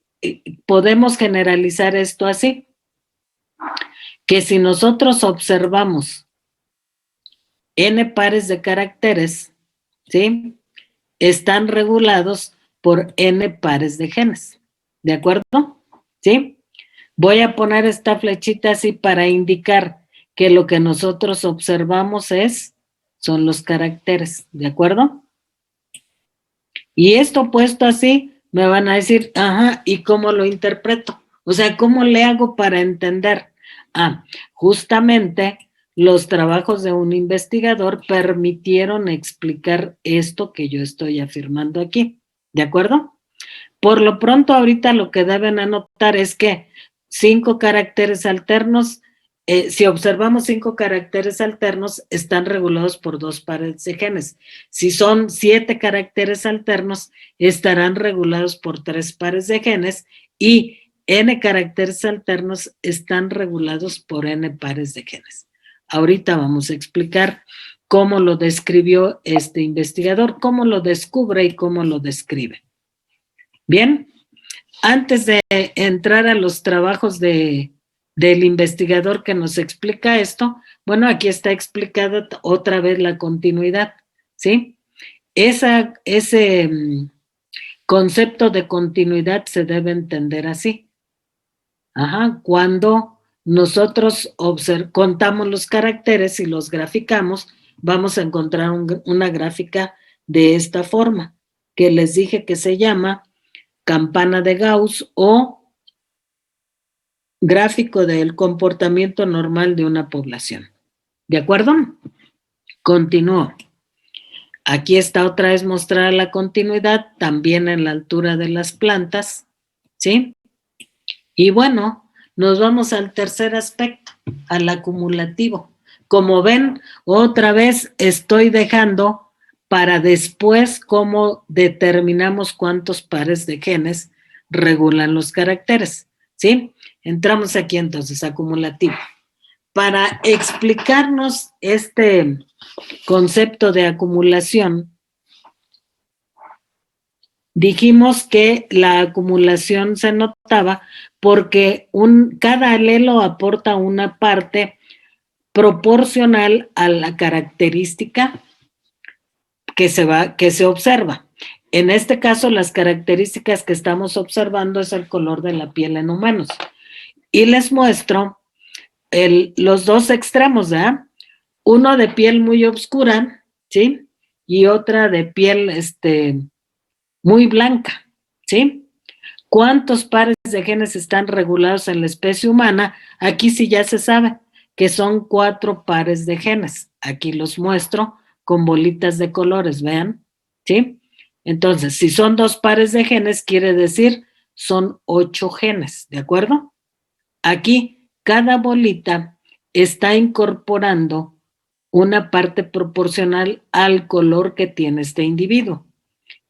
podemos generalizar esto así, que si nosotros observamos n pares de caracteres, ¿sí? Están regulados por n pares de genes, ¿de acuerdo? ¿Sí? Voy a poner esta flechita así para indicar que lo que nosotros observamos son los caracteres, ¿de acuerdo? Y esto puesto así, me van a decir, ajá, ¿y cómo lo interpreto? O sea, ¿cómo le hago para entender? Justamente los trabajos de un investigador permitieron explicar esto que yo estoy afirmando aquí, ¿de acuerdo? Por lo pronto, ahorita lo que deben anotar es que 5 caracteres alternos, si observamos 5 caracteres alternos, están regulados por 2 pares de genes. Si son 7 caracteres alternos, estarán regulados por 3 pares de genes y n caracteres alternos están regulados por n pares de genes. Ahorita vamos a explicar cómo lo describió este investigador, cómo lo descubre y cómo lo describe. Bien, antes de entrar a los trabajos del investigador que nos explica esto, bueno, aquí está explicada otra vez la continuidad, ¿sí? Ese concepto de continuidad se debe entender así. Cuando nosotros contamos los caracteres y los graficamos, vamos a encontrar una gráfica de esta forma, que les dije que se llama campana de Gauss o gráfico del comportamiento normal de una población. ¿De acuerdo? Continúo. Aquí está otra vez mostrada la continuidad, también en la altura de las plantas, ¿sí? Y bueno, nos vamos al tercer aspecto, al acumulativo. Como ven, otra vez estoy dejando para después cómo determinamos cuántos pares de genes regulan los caracteres, ¿sí? Entramos aquí entonces, acumulativo. Para explicarnos este concepto de acumulación, dijimos que la acumulación se notaba porque cada alelo aporta una parte proporcional a la característica que se observa. En este caso, las características que estamos observando es el color de la piel en humanos. Y les muestro los dos extremos, ¿verdad? Uno de piel muy oscura, ¿sí? Y otra de piel muy blanca, ¿sí? ¿Cuántos pares de genes están regulados en la especie humana? Aquí sí ya se sabe que son 4 pares de genes. Aquí los muestro con bolitas de colores, vean. ¿Sí? Entonces, si son 2 pares de genes, quiere decir son 8 genes, ¿de acuerdo? Aquí, cada bolita está incorporando una parte proporcional al color que tiene este individuo.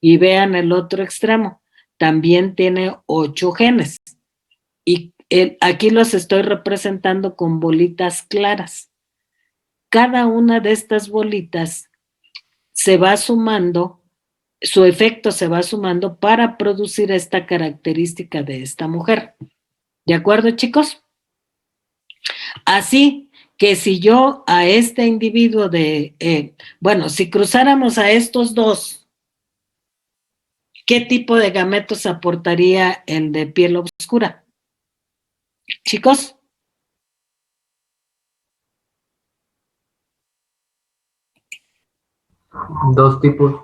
Y vean el otro extremo, también tiene 8 genes. Y aquí los estoy representando con bolitas claras. Cada una de estas bolitas se va sumando, su efecto se va sumando para producir esta característica de esta mujer. ¿De acuerdo, chicos? Así que si yo a este individuo bueno, si cruzáramos a estos dos, ¿qué tipo de gametos aportaría el de piel oscura? Chicos. Dos tipos.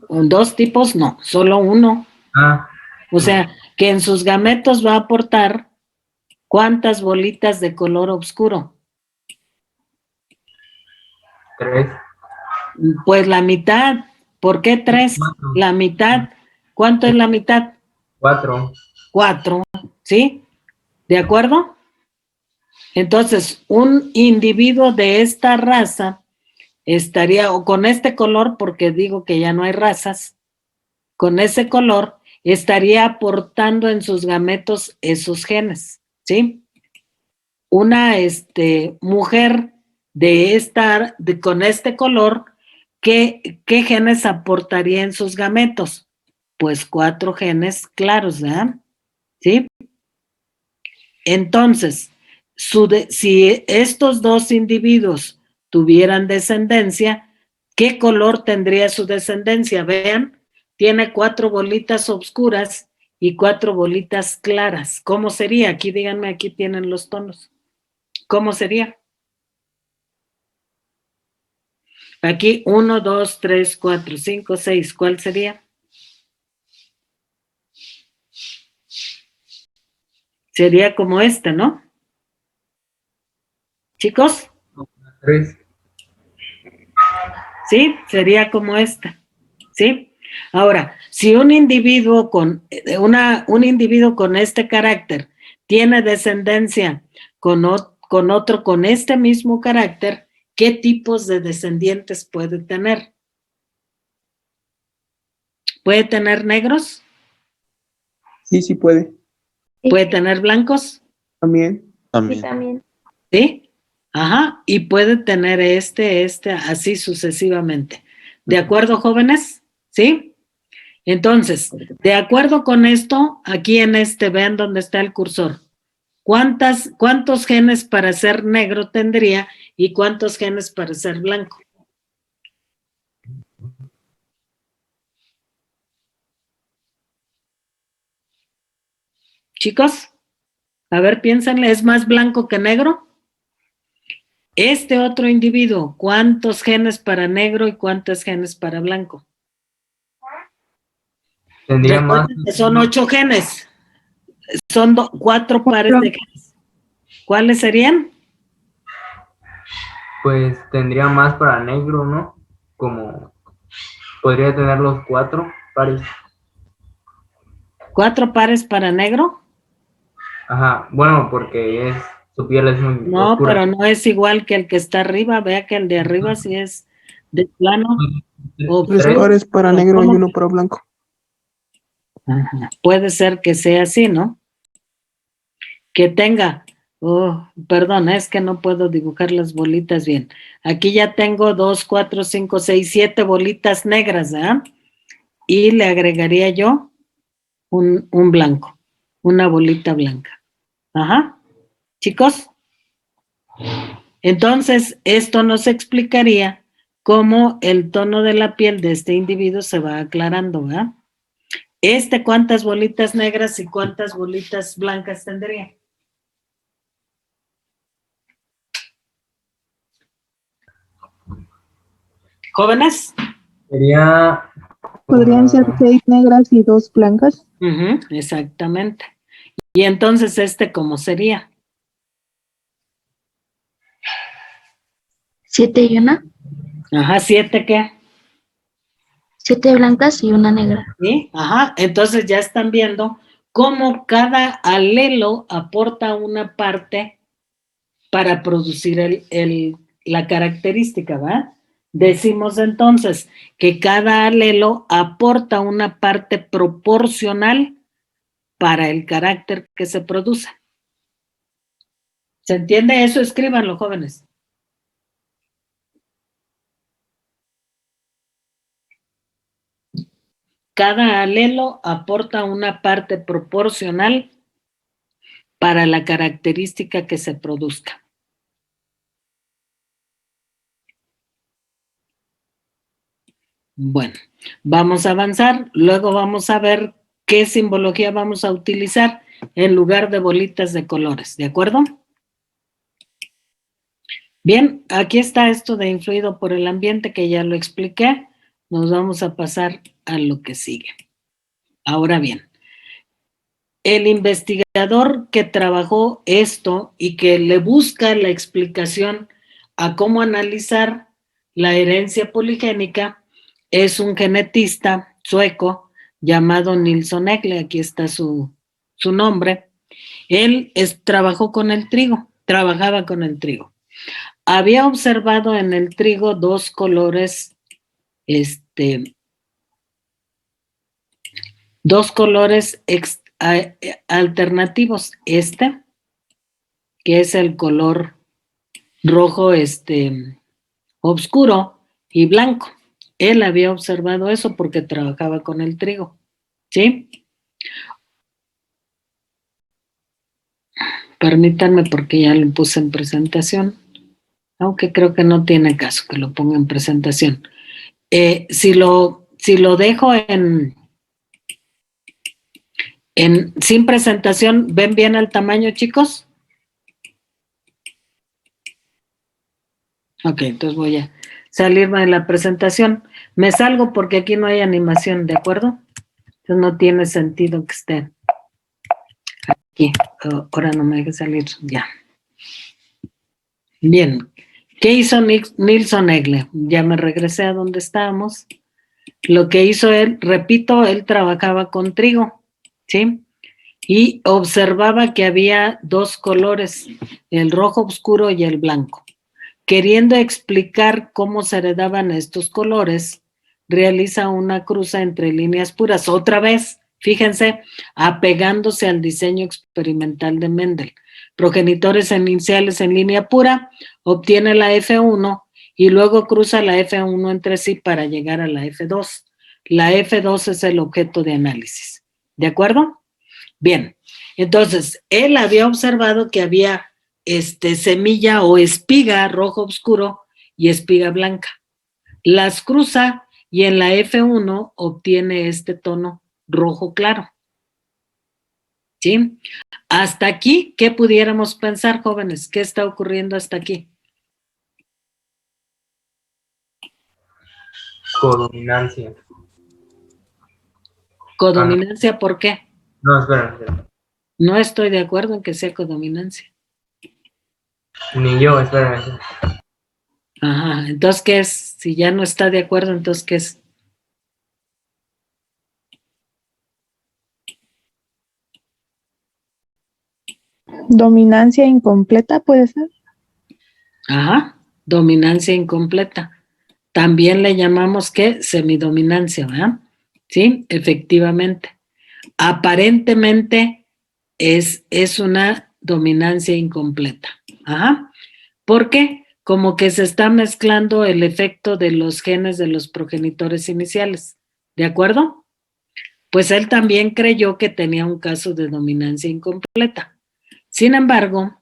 2 tipos, no, solo uno. O sea, que en sus gametos va a aportar ¿cuántas bolitas de color oscuro? 3. Pues la mitad. ¿Por qué 3? 4. La mitad. ¿Cuánto es la mitad? 4. 4, ¿sí? ¿De acuerdo? Entonces, un individuo de esta raza estaría, o con este color, porque digo que ya no hay razas, con ese color estaría aportando en sus gametos esos genes, ¿sí? Una mujer con este color, ¿qué genes aportaría en sus gametos? Pues 4 genes claros, ¿verdad? ¿Sí? Entonces, si estos 2 individuos tuvieran descendencia, ¿qué color tendría su descendencia? Vean, tiene 4 bolitas oscuras y 4 bolitas claras. ¿Cómo sería? Aquí díganme, aquí tienen los tonos. ¿Cómo sería? Aquí 1, 2, 3, 4, 5, 6. ¿Cuál sería? Sería como este, ¿no? Chicos. 3. ¿Sí? Sería como esta. ¿Sí? Ahora, si un individuo con este carácter tiene descendencia con otro con este mismo carácter, ¿qué tipos de descendientes puede tener? ¿Puede tener negros? Sí puede. ¿Puede tener blancos? También. Sí, también. ¿Sí? Ajá, y puede tener así sucesivamente. ¿De acuerdo, jóvenes? ¿Sí? Entonces, de acuerdo con esto, aquí vean dónde está el cursor. ¿Cuántos genes para ser negro tendría y cuántos genes para ser blanco? Chicos, a ver, piénsenle, ¿es más blanco que negro? Este otro individuo, ¿cuántos genes para negro y cuántos genes para blanco? Tendría más. Son 8 genes. Son 4 pares de genes. ¿Cuáles serían? Pues tendría más para negro, ¿no? Como podría tener los 4 pares. 4 pares para negro. Ajá, bueno, porque su piel es muy No, oscura. pero no es igual que el que está arriba. Vea que el de arriba sí es de plano. 3 pares para negro y 1 para blanco. Ajá. Puede ser que sea así, ¿no? Que tenga, perdón, es que no puedo dibujar las bolitas bien. Aquí ya tengo 2, 4, 5, 6, 7 bolitas negras, ¿verdad? Y le agregaría yo un blanco, una bolita blanca. Ajá. Chicos, entonces esto nos explicaría cómo el tono de la piel de este individuo se va aclarando, ¿verdad? ¿Cuántas bolitas negras y cuántas bolitas blancas tendría? ¿Jóvenes? Sería. Podrían ser 6 negras y 2 blancas. Exactamente. Y entonces, ¿cómo sería? 7 y 1. Ajá, 7, ¿qué? 7 blancas y una negra. ¿Sí? Ajá, entonces ya están viendo cómo cada alelo aporta una parte para producir la característica, ¿va? Decimos entonces que cada alelo aporta una parte proporcional para el carácter que se produce. ¿Se entiende eso? Escríbanlo, jóvenes. Cada alelo aporta una parte proporcional para la característica que se produzca. Bueno, vamos a avanzar, luego vamos a ver qué simbología vamos a utilizar en lugar de bolitas de colores, ¿de acuerdo? Bien, aquí está esto de influido por el ambiente que ya lo expliqué. Nos vamos a pasar a lo que sigue. Ahora bien, el investigador que trabajó esto y que le busca la explicación a cómo analizar la herencia poligénica es un genetista sueco llamado Nilsson Ekle, aquí está su nombre. Él trabajaba con el trigo. Había observado en el trigo dos colores, alternativos. Que es el color rojo, oscuro y blanco. Él había observado eso porque trabajaba con el trigo, ¿sí? Permítanme porque ya lo puse en presentación, aunque creo que no tiene caso que lo ponga en presentación. Si lo dejo sin presentación, ¿ven bien el tamaño, chicos? Ok, entonces voy a salirme de la presentación. Me salgo porque aquí no hay animación, ¿de acuerdo? Entonces no tiene sentido que esté aquí. Ahora no me deje salir, ya. Bien, ¿qué hizo Nilsson Ekle? Ya me regresé a donde estábamos. Lo que hizo él, repito, él trabajaba con trigo, ¿sí? Y observaba que había dos colores, el rojo oscuro y el blanco. Queriendo explicar cómo se heredaban estos colores, realiza una cruza entre líneas puras. Otra vez, fíjense, apegándose al diseño experimental de Mendel. Progenitores iniciales en línea pura, obtiene la F1 y luego cruza la F1 entre sí para llegar a la F2. La F2 es el objeto de análisis. ¿De acuerdo? Bien, entonces, él había observado que había semilla o espiga rojo oscuro y espiga blanca. Las cruza y en la F1 obtiene este tono rojo claro. ¿Sí? Hasta aquí, ¿qué pudiéramos pensar, jóvenes? ¿Qué está ocurriendo hasta aquí? Codominancia. ¿Codominancia por qué? No, espera. No estoy de acuerdo en que sea codominancia. Ni yo, espera. Ajá, entonces, ¿qué es? Si ya no está de acuerdo, entonces, ¿qué es? Dominancia incompleta, ¿puede ser? Ajá, dominancia incompleta. También le llamamos, ¿qué? Semidominancia, ¿verdad? Sí, efectivamente. Aparentemente es una dominancia incompleta. Ajá. ¿Por qué? Como que se está mezclando el efecto de los genes de los progenitores iniciales. ¿De acuerdo? Pues él también creyó que tenía un caso de dominancia incompleta. Sin embargo,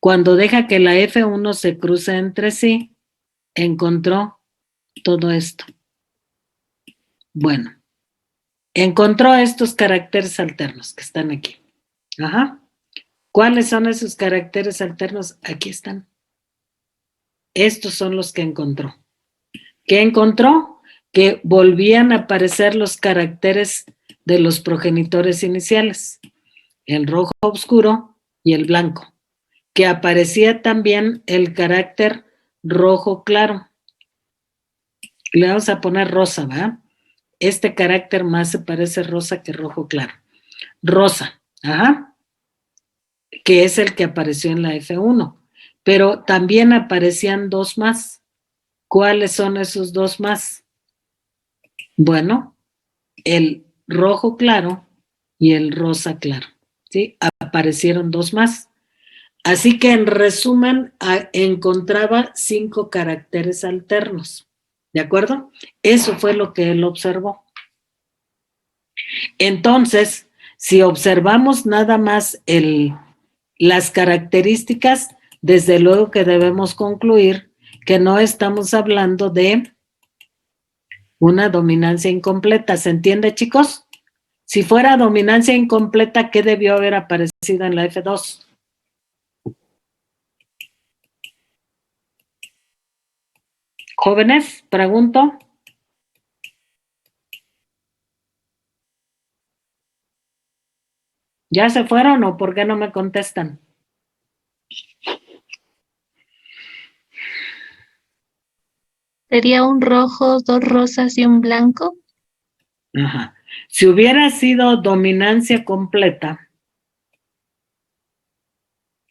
cuando deja que la F1 se cruce entre sí, encontró todo esto. Bueno, encontró estos caracteres alternos que están aquí. Ajá. ¿Cuáles son esos caracteres alternos? Aquí están. Estos son los que encontró. ¿Qué encontró? Que volvían a aparecer los caracteres de los progenitores iniciales, el rojo oscuro y el blanco, que aparecía también el carácter rojo claro. Le vamos a poner rosa, ¿verdad? este carácter más se parece rosa que rojo claro. Rosa, ajá, que es el que apareció en la F1, pero también aparecían dos más. ¿Cuáles son esos dos más? Bueno, el rojo claro y el rosa claro, ¿sí? Aparecieron dos más. Así que en resumen encontraba 5 caracteres alternos, ¿de acuerdo? Eso fue lo que él observó. Entonces, si observamos nada más las características, desde luego que debemos concluir que no estamos hablando de una dominancia incompleta. ¿Se entiende, chicos? Si fuera dominancia incompleta, ¿qué debió haber aparecido en la F2? Jóvenes, pregunto. ¿Ya se fueron o por qué no me contestan? ¿Sería un rojo, 2 rosas y un blanco? Ajá. Si hubiera sido dominancia completa,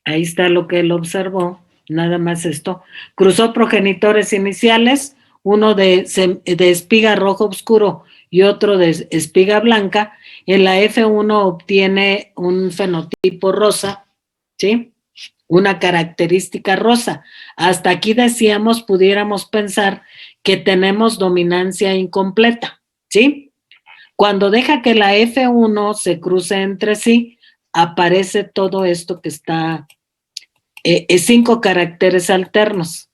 ahí está lo que él observó, nada más esto. Cruzó progenitores iniciales, uno de espiga rojo oscuro y otro de espiga blanca. En la F1 obtiene un fenotipo rosa, ¿sí? Una característica rosa. Hasta aquí decíamos, pudiéramos pensar que tenemos dominancia incompleta, ¿sí? Cuando deja que la F1 se cruce entre sí, aparece todo esto que está, 5 caracteres alternos.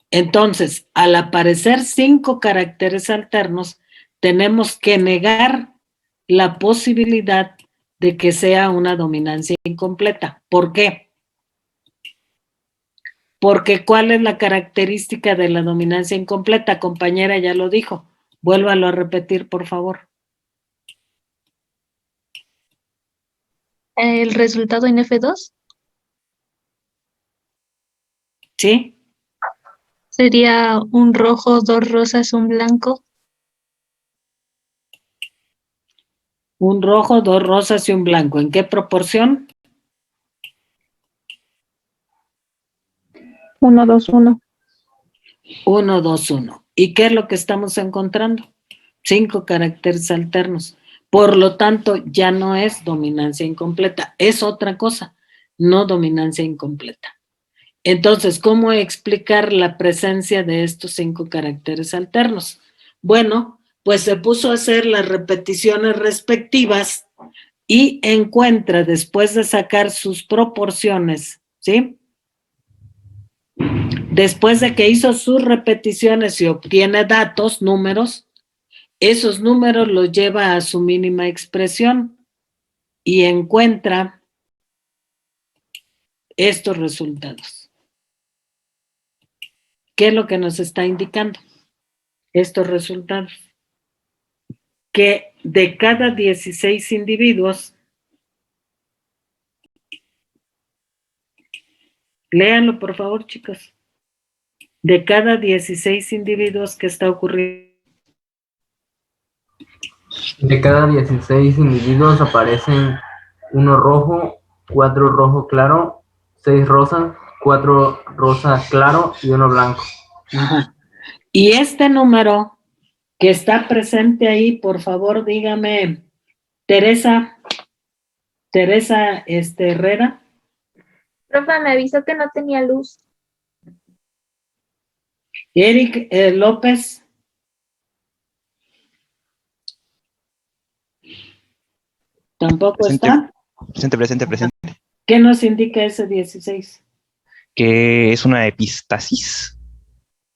Entonces, al aparecer 5 caracteres alternos, tenemos que negar la posibilidad de que sea una dominancia incompleta. ¿Por qué? Porque ¿cuál es la característica de la dominancia incompleta? Compañera, ya lo dijo. Vuélvalo a repetir, por favor. ¿El resultado en F2? ¿Sí? ¿Sería un rojo, 2 rosas, un blanco? Un rojo, 2 rosas y un blanco. ¿En qué proporción? 1, 2, 1. 1, 2, 1. ¿Y qué es lo que estamos encontrando? 5 caracteres alternos. Por lo tanto, ya no es dominancia incompleta, es otra cosa, no dominancia incompleta. Entonces, ¿cómo explicar la presencia de estos 5 caracteres alternos? Bueno, pues se puso a hacer las repeticiones respectivas y encuentra, después de sacar sus proporciones, ¿sí? Después de que hizo sus repeticiones y obtiene datos, números, esos números los lleva a su mínima expresión y encuentra estos resultados. ¿Qué es lo que nos está indicando? Estos resultados. Que de cada 16 individuos, léanlo por favor, chicos, de cada 16 individuos que está ocurriendo. De cada 16 individuos aparecen 1 rojo, 4 rojo claro, 6 rosas, 4 rosa claro y 1 blanco. Ajá. Y este número que está presente ahí, por favor, dígame, Teresa Herrera. Profe, me avisó que no tenía luz. Eric López. ¿Tampoco Presente. está? Presente. ¿Qué nos indica ese 16? Que es una epistasis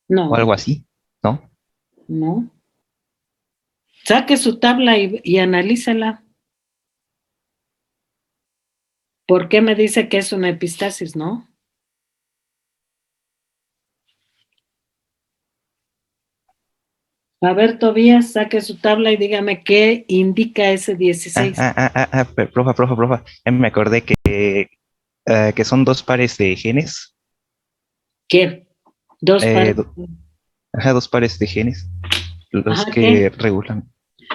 No. o algo así, ¿no? No. Saque su tabla y analícela. ¿Por qué me dice que es una epistasis, no? A ver, Tobías, saque su tabla y dígame qué indica ese 16. Profa. Ya me acordé que son 2 pares de genes. ¿Qué? Dos pares. 2 pares de genes los Ajá, que ¿qué? regulan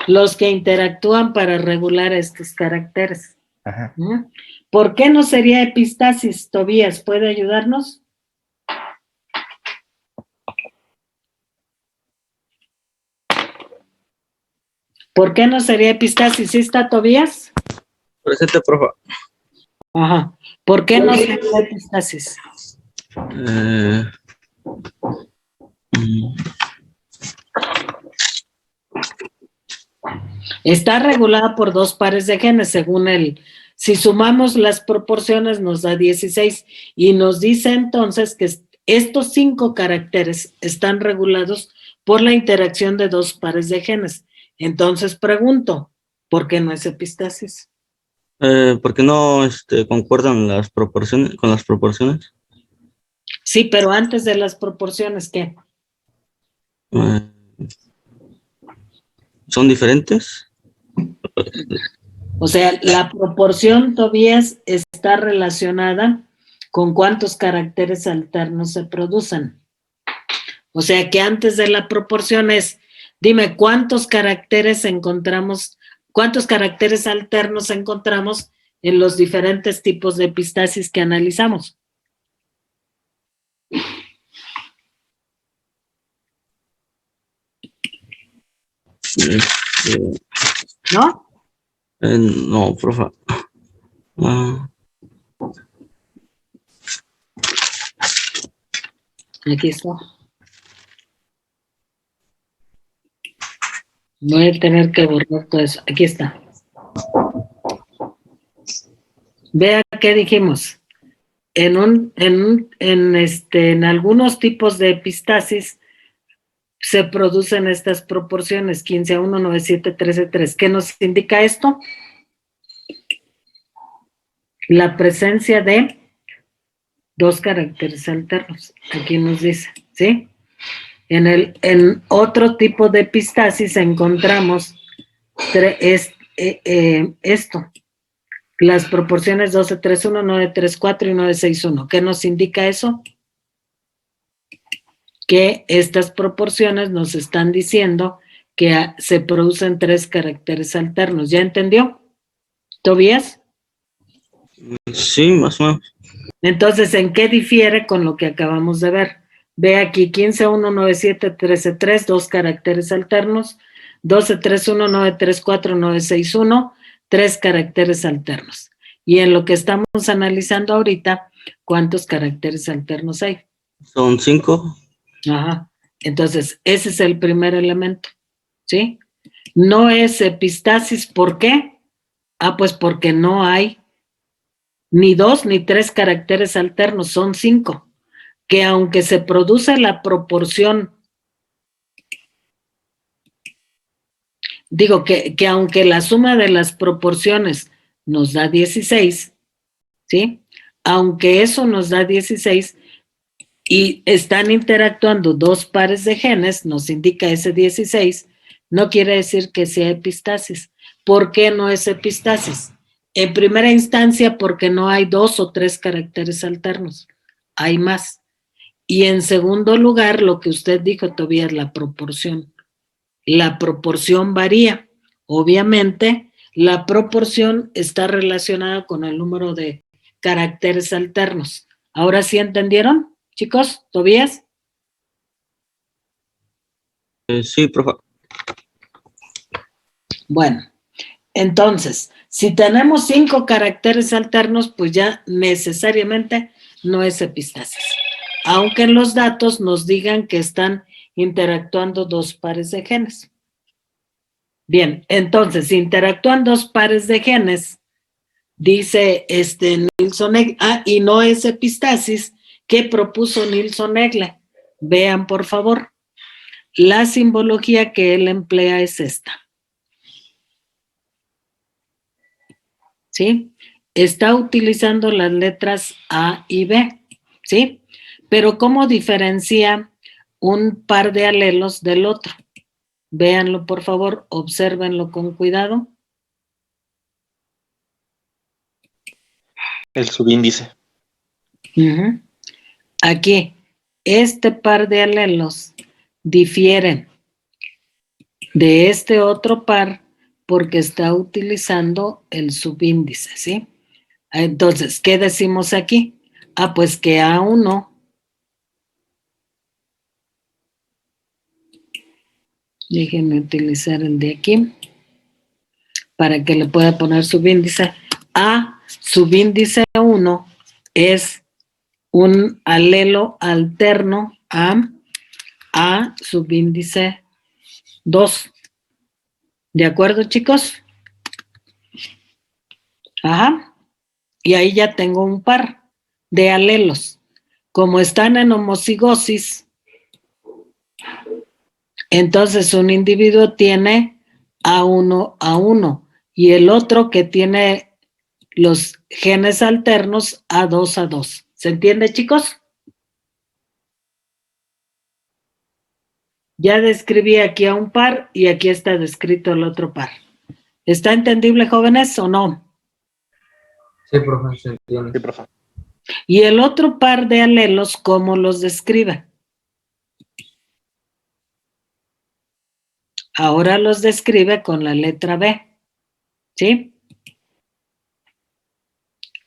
los que interactúan para regular estos caracteres. Ajá. ¿Por qué no sería epistasis, Tobías? ¿Puede ayudarnos? ¿Por qué no sería epistasis? ¿Sí está Tobías? Presente, profe. Ajá. ¿Por qué no sería epistasis? Está regulada por 2 pares de genes, según él. Si sumamos las proporciones nos da 16 y nos dice entonces que estos 5 caracteres están regulados por la interacción de 2 pares de genes. Entonces pregunto, ¿por qué no es epistasis? ¿Por qué no concuerdan las proporciones con las proporciones? Sí, pero antes de las proporciones, ¿qué? ¿Son diferentes? O sea, la proporción, Tobías, está relacionada con cuántos caracteres alternos se producen. O sea, que antes de la proporción es, dime, ¿cuántos caracteres alternos encontramos en los diferentes tipos de epistasis que analizamos? ¿No? No, profe. Aquí está. Voy a tener que borrar todo eso. Aquí está. Vea qué dijimos. En algunos tipos de epistasis se producen estas proporciones 15:1, 9:7, 13:3. ¿Qué nos indica esto? La presencia de 2 caracteres alternos. Aquí nos dice, ¿sí? En otro tipo de epistasis encontramos esto. Las proporciones 12:3:1, 9:3:4 y 9:6:1. ¿Qué nos indica eso? Que estas proporciones nos están diciendo que se producen 3 caracteres alternos. ¿Ya entendió? ¿Tobías? Sí, más o menos. Entonces, ¿en qué difiere con lo que acabamos de ver? Ve aquí 15:1, 9:7, 13:3, 2 caracteres alternos, 12:3:1, 9:3:4, 9:6:1, 3 caracteres alternos. Y en lo que estamos analizando ahorita, ¿cuántos caracteres alternos hay? Son 5. Ajá. Entonces, ese es el primer elemento, ¿sí? No es epistasis, ¿por qué? Pues porque no hay ni 2 ni 3 caracteres alternos, son 5. Que aunque se produce la proporción, digo que aunque la suma de las proporciones nos da 16, ¿sí? Aunque eso nos da 16 y están interactuando 2 pares de genes, nos indica ese 16, no quiere decir que sea epistasis. ¿Por qué no es epistasis? En primera instancia, porque no hay 2 o 3 caracteres alternos, hay más. Y en segundo lugar, lo que usted dijo, Tobías, la proporción. La proporción varía. Obviamente, la proporción está relacionada con el número de caracteres alternos. ¿Ahora sí entendieron, chicos? ¿Tobías? Sí, profe. Bueno, entonces, si tenemos 5 caracteres alternos, pues ya necesariamente no es epistasis. Aunque en los datos nos digan que están interactuando 2 pares de genes. Bien, entonces, si interactúan 2 pares de genes, dice Nilsson Egle, y no es epistasis, ¿qué propuso Nilsson Egle? Vean, por favor. La simbología que él emplea es esta. ¿Sí? Está utilizando las letras A y B, ¿sí? Pero ¿cómo diferencia un par de alelos del otro? Véanlo, por favor, obsérvenlo con cuidado. El subíndice. Aquí, este par de alelos difieren de este otro par porque está utilizando el subíndice, ¿sí? Entonces, ¿qué decimos aquí? Ah, pues que A1 déjenme utilizar el de aquí para que le pueda poner subíndice. A subíndice 1 es un alelo alterno a subíndice 2. ¿De acuerdo, chicos? Ajá. Y ahí ya tengo un par de alelos. Como están en homocigosis, entonces un individuo tiene A1 y el otro que tiene los genes alternos A2. ¿Se entiende, chicos? Ya describí aquí a un par y aquí está descrito el otro par. ¿Está entendible, jóvenes, o no? Sí, profe, se entiende. Sí, profe. Y el otro par de alelos, ¿cómo los describe? Ahora los describe con la letra B, ¿sí?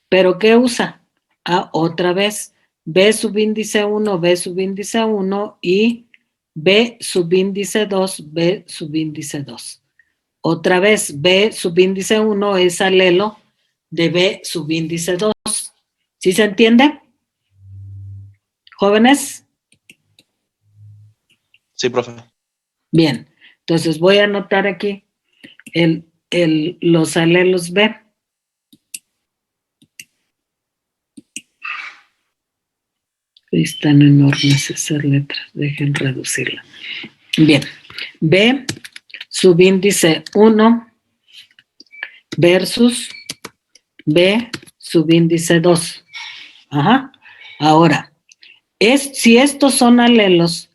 ¿Pero qué usa? Ah, otra vez, B subíndice 1, B subíndice 1 y B subíndice 2, B subíndice 2. Otra vez, B subíndice 1 es alelo de B subíndice 2. ¿Sí se entiende? ¿Jóvenes? Sí, profe. Bien, entonces voy a anotar aquí los alelos B. Están enormes esas letras, dejen reducirla. Bien, B subíndice 1 versus B subíndice 2. Ajá. Ahora, si estos son alelos,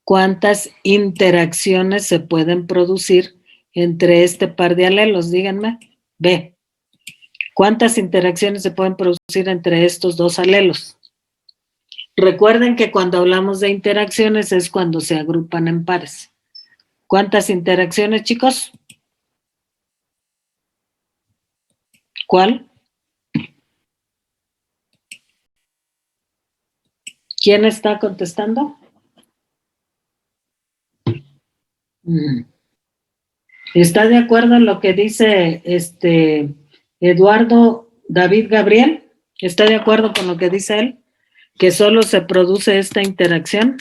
¿cuántas interacciones se pueden producir entre este par de alelos? Díganme. B. ¿Cuántas interacciones se pueden producir entre estos dos alelos? Recuerden que cuando hablamos de interacciones es cuando se agrupan en pares. ¿Cuántas interacciones, chicos? ¿Cuál? ¿Quién está contestando? ¿Está de acuerdo en lo que dice Eduardo David Gabriel? ¿Está de acuerdo con lo que dice él? ¿Que solo se produce esta interacción?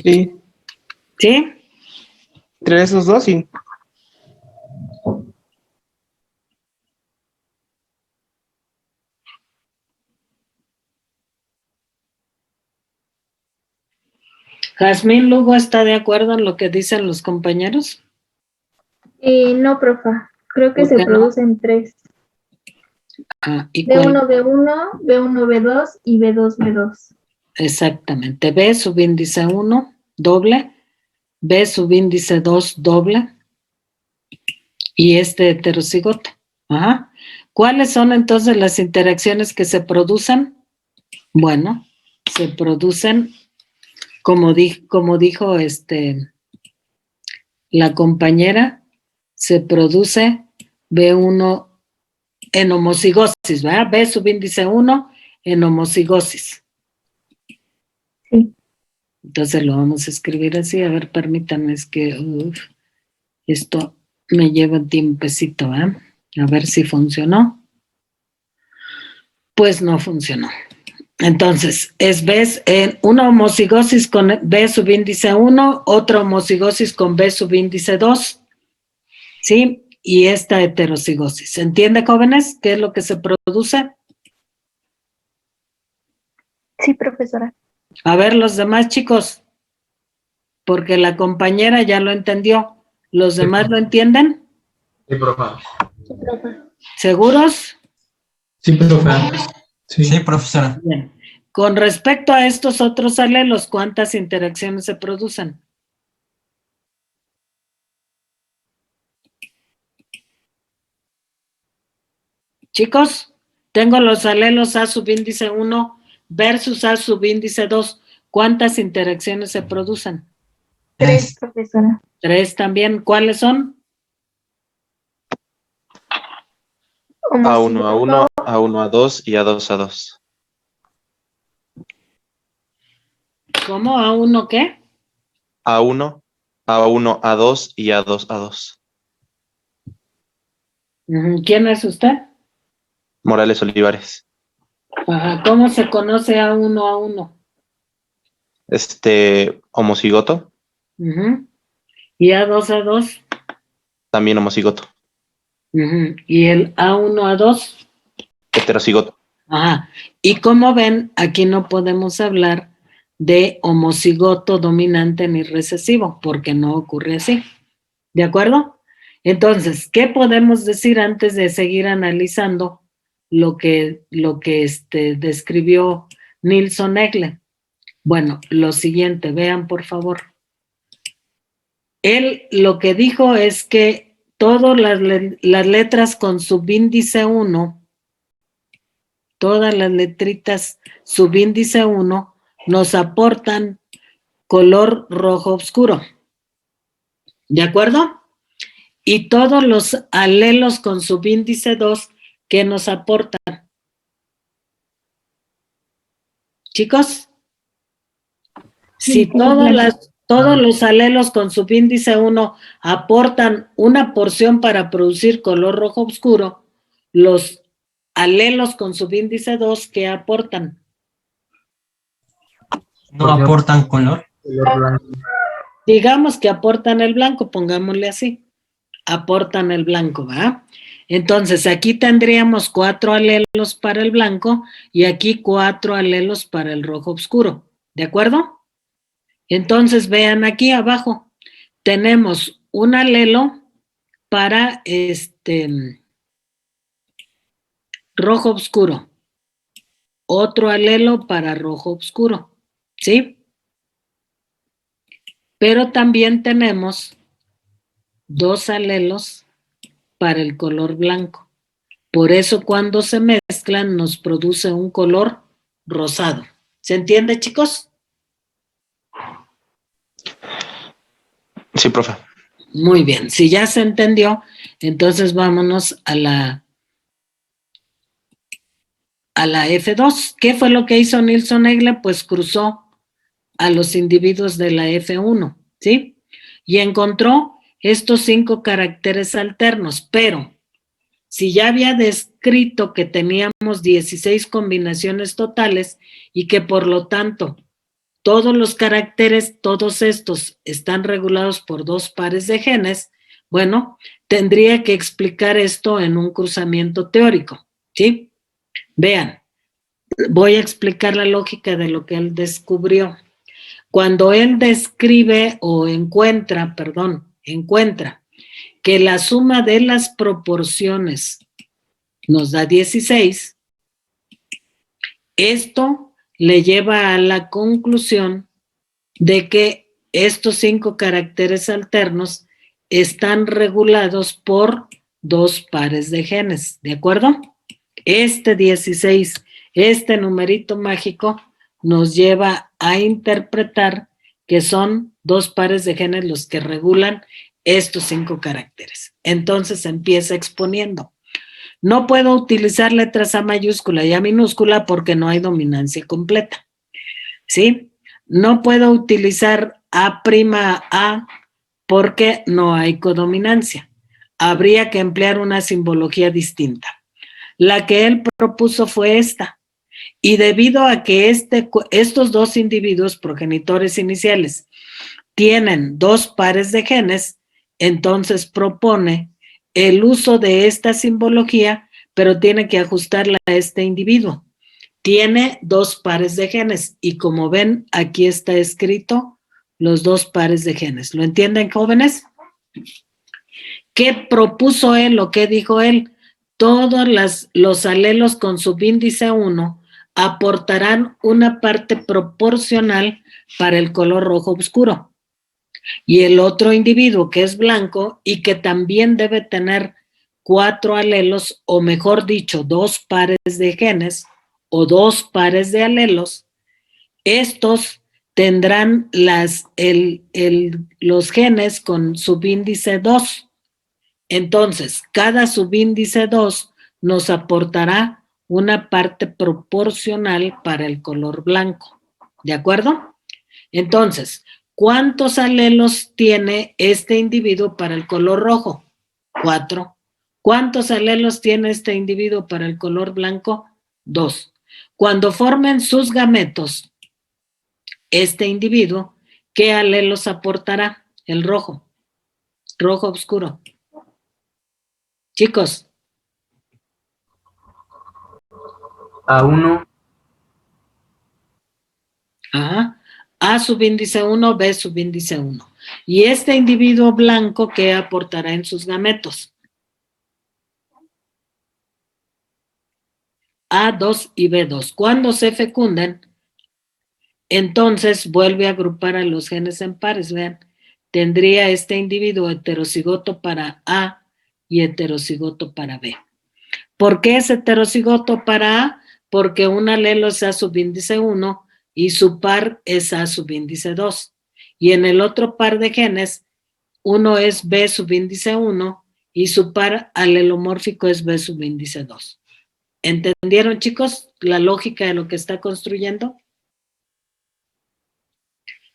Sí. ¿Sí? Entre esos dos, sí. ¿Jazmín Lugo está de acuerdo en lo que dicen los compañeros? No, profa. Creo que ¿Por se qué no? producen 3. ¿Y cuál? B1, B1, B1, B2 y B2, B2. Exactamente. B subíndice 1, doble. B subíndice 2, doble. Y heterocigoto. Ajá. ¿Cuáles son entonces las interacciones que se producen? Bueno, se producen, como dijo la compañera, se produce B1 en homocigosis, ¿verdad? B subíndice 1 en homocigosis. Sí. Entonces lo vamos a escribir así. A ver, permítanme, es que esto me lleva un tiempecito, ¿eh? A ver si funcionó. Pues no funcionó. Entonces, ves una homocigosis con B subíndice 1, otra homocigosis con B subíndice 2, ¿sí? Y esta heterocigosis. ¿Se entiende, jóvenes, qué es lo que se produce? Sí, profesora. A ver, los demás chicos, porque la compañera ya lo entendió. ¿Los demás lo entienden? Sí, profe. Sí, profe. ¿Seguros? Sí, profe. Sí, profesora. Bien. Con respecto a estos otros alelos, ¿cuántas interacciones se producen? Chicos, tengo los alelos A subíndice 1 versus A subíndice 2. ¿Cuántas interacciones se producen? 3, profesora. 3 también. ¿Cuáles son? A1, A1, A1, A2 y A2, A2. ¿Cómo? ¿A1 qué? A1, A1, A2 y A2, A2. ¿Quién es usted? Morales Olivares. Ajá. ¿Cómo se conoce A1, A1? Homocigoto, ¿Y A2, A2? también homocigoto. ¿Y el A1, A2? Heterocigoto. Ajá. Y como ven, aquí no podemos hablar de homocigoto dominante ni recesivo, porque no ocurre así. ¿De acuerdo? Entonces, ¿qué podemos decir antes de seguir analizando lo que describió Nilsson Egle? Bueno, lo siguiente, vean por favor. Él lo que dijo es que todas las letras con subíndice 1, todas las letritas subíndice 1 nos aportan color rojo oscuro. ¿De acuerdo? Y todos los alelos con subíndice 2, ¿qué nos aportan? Chicos, si todos los alelos con subíndice 1 aportan una porción para producir color rojo oscuro, los alelos con subíndice 2, ¿qué aportan? No aportan color. Color blanco. Digamos que aportan el blanco, pongámosle así. Aportan el blanco, ¿va? Entonces, aquí tendríamos 4 alelos para el blanco y aquí 4 alelos para el rojo oscuro. ¿De acuerdo? Entonces, vean aquí abajo, tenemos un alelo para rojo oscuro, otro alelo para rojo oscuro, ¿sí? Pero también tenemos 2 alelos para el color blanco. Por eso cuando se mezclan nos produce un color rosado. ¿Se entiende, chicos? Sí, profe. Muy bien. Si ya se entendió, entonces vámonos a la F2. ¿Qué fue lo que hizo Nilsson Egle? Pues cruzó a los individuos de la F1, ¿sí? Y encontró estos 5 caracteres alternos, pero si ya había descrito que teníamos 16 combinaciones totales y que por lo tanto todos los caracteres, todos estos están regulados por 2 pares de genes, bueno, tendría que explicar esto en un cruzamiento teórico, ¿sí? Vean, voy a explicar la lógica de lo que él descubrió. Cuando él describe o encuentra que la suma de las proporciones nos da 16, esto le lleva a la conclusión de que estos 5 caracteres alternos están regulados por 2 pares de genes, ¿de acuerdo? Este 16, este numerito mágico, nos lleva a interpretar que son 2 pares de genes los que regulan estos 5 caracteres. Entonces empieza exponiendo. No puedo utilizar letras A mayúscula y A minúscula porque no hay dominancia completa, ¿sí? No puedo utilizar A' porque no hay codominancia. Habría que emplear una simbología distinta. La que él propuso fue esta. Y debido a que estos 2 individuos progenitores iniciales tienen 2 pares de genes, entonces propone el uso de esta simbología, pero tiene que ajustarla a este individuo. Tiene 2 pares de genes y como ven, aquí está escrito los 2 pares de genes. ¿Lo entienden, jóvenes? ¿Qué propuso él o qué dijo él? Todos los alelos con subíndice 1 aportarán una parte proporcional para el color rojo oscuro. Y el otro individuo que es blanco y que también debe tener 4 alelos, o mejor dicho, 2 pares de genes o 2 pares de alelos, estos tendrán los genes con subíndice 2. Entonces, cada subíndice 2 nos aportará una parte proporcional para el color blanco. ¿De acuerdo? Entonces, ¿cuántos alelos tiene este individuo para el color rojo? 4. ¿Cuántos alelos tiene este individuo para el color blanco? 2. Cuando formen sus gametos, este individuo, ¿qué alelos aportará? El rojo. Rojo oscuro. Chicos. A1. Ajá. A subíndice 1, B subíndice 1. Y este individuo blanco, ¿qué aportará en sus gametos? A2 y B2. Cuando se fecunden, entonces vuelve a agrupar a los genes en pares. Vean, tendría este individuo heterocigoto para A y heterocigoto para B. ¿Por qué es heterocigoto para A? Porque un alelo es A subíndice 1 y su par es A subíndice 2. Y en el otro par de genes, uno es B subíndice 1 y su par alelomórfico es B subíndice 2. ¿Entendieron, chicos, la lógica de lo que está construyendo?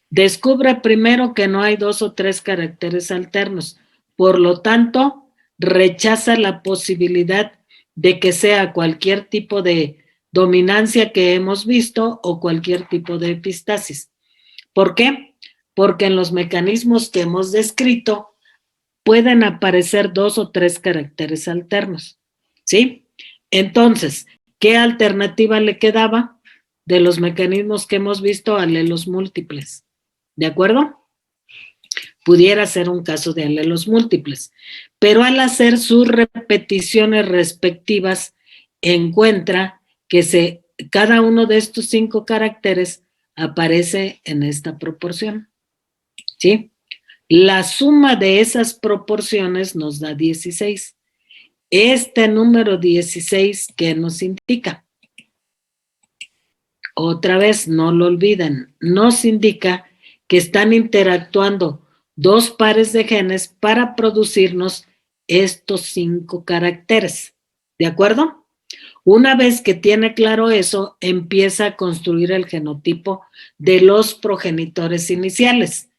Descubre primero que no hay 2 o 3 caracteres alternos. Por lo tanto, rechaza la posibilidad de que sea cualquier tipo de dominancia que hemos visto o cualquier tipo de epistasis. ¿Por qué? Porque en los mecanismos que hemos descrito pueden aparecer 2 o 3 caracteres alternos. ¿Sí? Entonces, ¿qué alternativa le quedaba de los mecanismos que hemos visto? Alelos múltiples. ¿De acuerdo? Pudiera ser un caso de alelos múltiples, pero al hacer sus repeticiones respectivas, encuentra que cada uno de estos 5 caracteres aparece en esta proporción. ¿Sí? La suma de esas proporciones nos da 16. Este número 16, ¿qué nos indica? Otra vez, no lo olviden, nos indica que están interactuando 2 pares de genes para producirnos estos 5 caracteres. ¿De acuerdo? Una vez que tiene claro eso, empieza a construir el genotipo de los progenitores iniciales.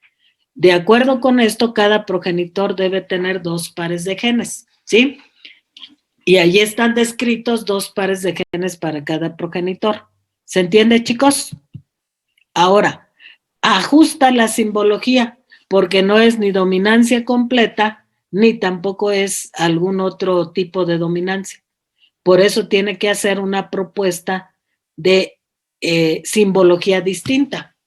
De acuerdo con esto, cada progenitor debe tener 2 pares de genes, ¿sí? Y allí están descritos 2 pares de genes para cada progenitor. ¿Se entiende, chicos? Ahora, ajusta la simbología, porque no es ni dominancia completa, ni tampoco es algún otro tipo de dominancia. Por eso tiene que hacer una propuesta de simbología distinta,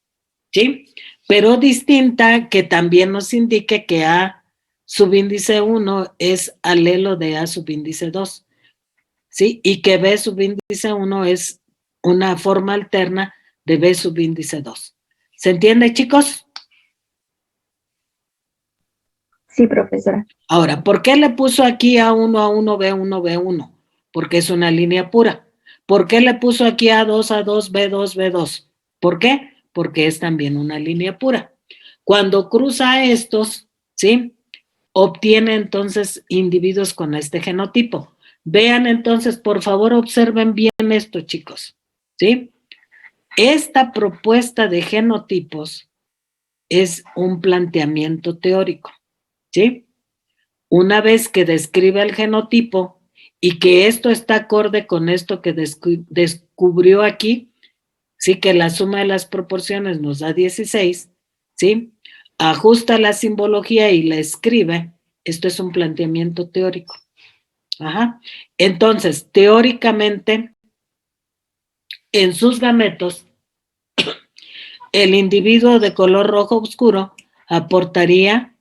¿sí? Pero distinta que también nos indique que A subíndice 1 es alelo de A subíndice 2, ¿sí? Y que B subíndice 1 es una forma alterna de B subíndice 2. ¿Se entiende, chicos? Sí, profesora. Ahora, ¿por qué le puso aquí A1, A1, B1, B1? Porque es una línea pura. ¿Por qué le puso aquí A2, A2, B2, B2? ¿Por qué? Porque es también una línea pura. Cuando cruza estos, ¿sí? Obtiene entonces individuos con este genotipo. Vean entonces, por favor, observen bien esto, chicos, ¿sí? Esta propuesta de genotipos es un planteamiento teórico, ¿sí? Una vez que describe el genotipo y que esto está acorde con esto que descubrió aquí, sí, que la suma de las proporciones nos da 16, ¿sí? Ajusta la simbología y la escribe. Esto es un planteamiento teórico. Ajá. Entonces, teóricamente, en sus gametos, el individuo de color rojo oscuro aportaría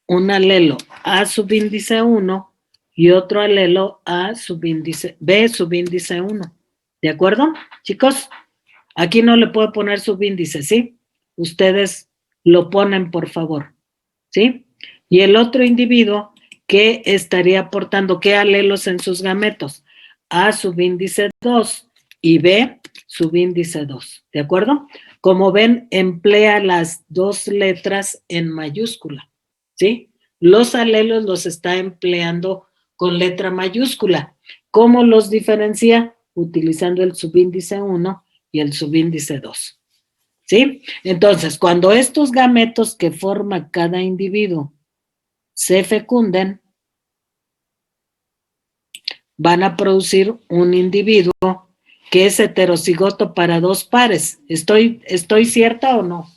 un alelo A subíndice 1 y otro alelo A subíndice, B subíndice 1. ¿De acuerdo, chicos? Aquí no le puedo poner subíndice, ¿sí? Ustedes lo ponen, por favor, ¿sí? Y el otro individuo que estaría aportando, ¿qué alelos en sus gametos? A subíndice 2 y B subíndice 2, ¿de acuerdo? Como ven, emplea las dos letras en mayúscula, ¿sí? Los alelos los está empleando con letra mayúscula. ¿Cómo los diferencia? Utilizando el subíndice 1 y el subíndice 2, ¿sí? Entonces, cuando estos gametos que forma cada individuo se fecunden, van a producir un individuo que es heterocigoto para dos pares. ¿Estoy cierta o no?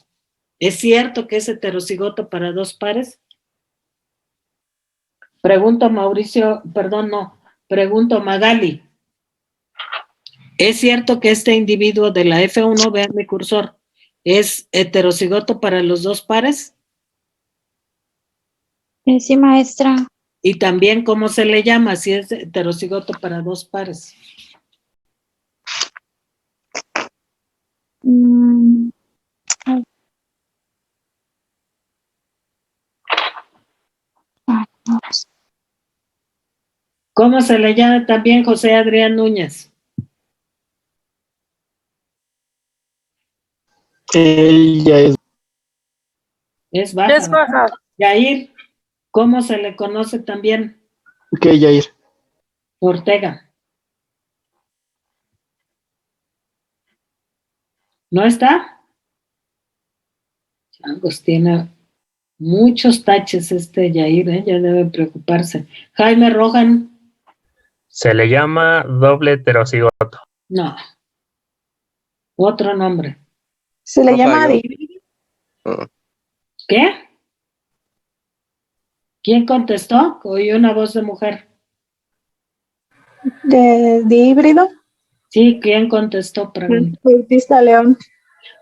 ¿Es cierto que es heterocigoto para dos pares? Pregunto Mauricio, perdón, no, pregunto Magali. ¿Es cierto que este individuo de la F1, vean mi cursor, es heterocigoto para los dos pares? Sí, maestra. Y también, ¿cómo se le llama si es heterocigoto para dos pares? ¿Cómo se le llama también José Adrián Núñez? Ella es. Es baja. Es baja. Yair, ¿cómo se le conoce también? ¿Qué, Yair? Ortega. ¿No está? Pues tiene muchos taches este Yair, ¿eh? Ya debe preocuparse. Jaime Rojan. Se le llama doble heterocigoto. No. Otro nombre. Se le llama dihíbrido. ¿Qué? ¿Quién contestó? Oí una voz de mujer. ¿De híbrido? Sí, ¿quién contestó? Pregunta. Bautista León.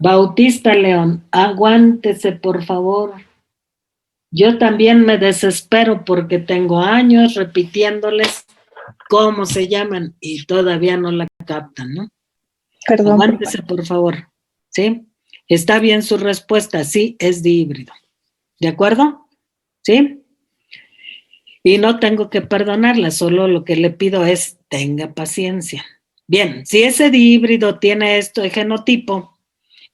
Bautista León, aguántese, por favor. Yo también me desespero porque tengo años repitiéndoles cómo se llaman y todavía no la captan, ¿no? Perdón. Aguántese, por favor. ¿Sí? ¿Está bien su respuesta? Sí, es dihíbrido. ¿De acuerdo? ¿Sí? Y no tengo que perdonarla, solo lo que le pido es tenga paciencia. Bien, si ese dihíbrido tiene esto de genotipo,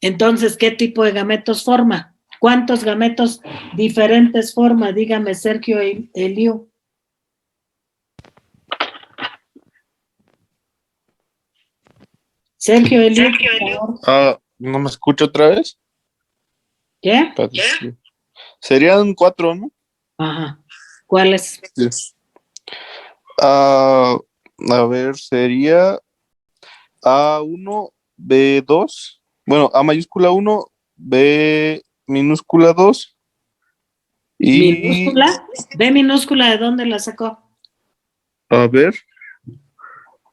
entonces, ¿qué tipo de gametos forma? ¿Cuántos gametos diferentes forma? Dígame, Sergio Eliu. Sergio Eliu, por favor. ¿No me escucho otra vez? ¿Qué? Serían 4, ¿no? Ajá. ¿Cuáles? A ver, sería A1, B2. Bueno, A mayúscula 1, B minúscula 2. Y... ¿Minúscula? ¿B minúscula de dónde la sacó? A ver.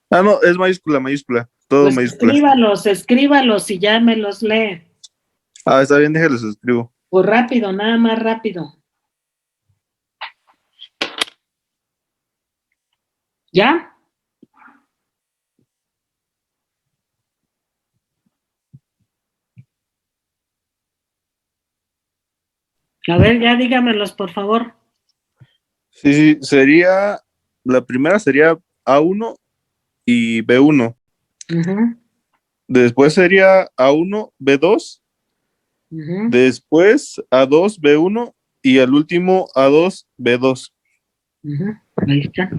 No, es mayúscula. Todo Pues mayúscula. escríbalos y ya me los lee. Está bien, déjenlos escribo. Pues rápido, nada más rápido. ¿Ya? A ver, ya dígamelos, por favor. Sí, sería, la primera sería A1 y B1. Después sería A1, B2. Después A2, B1 y al último A2, B2. Ahí está.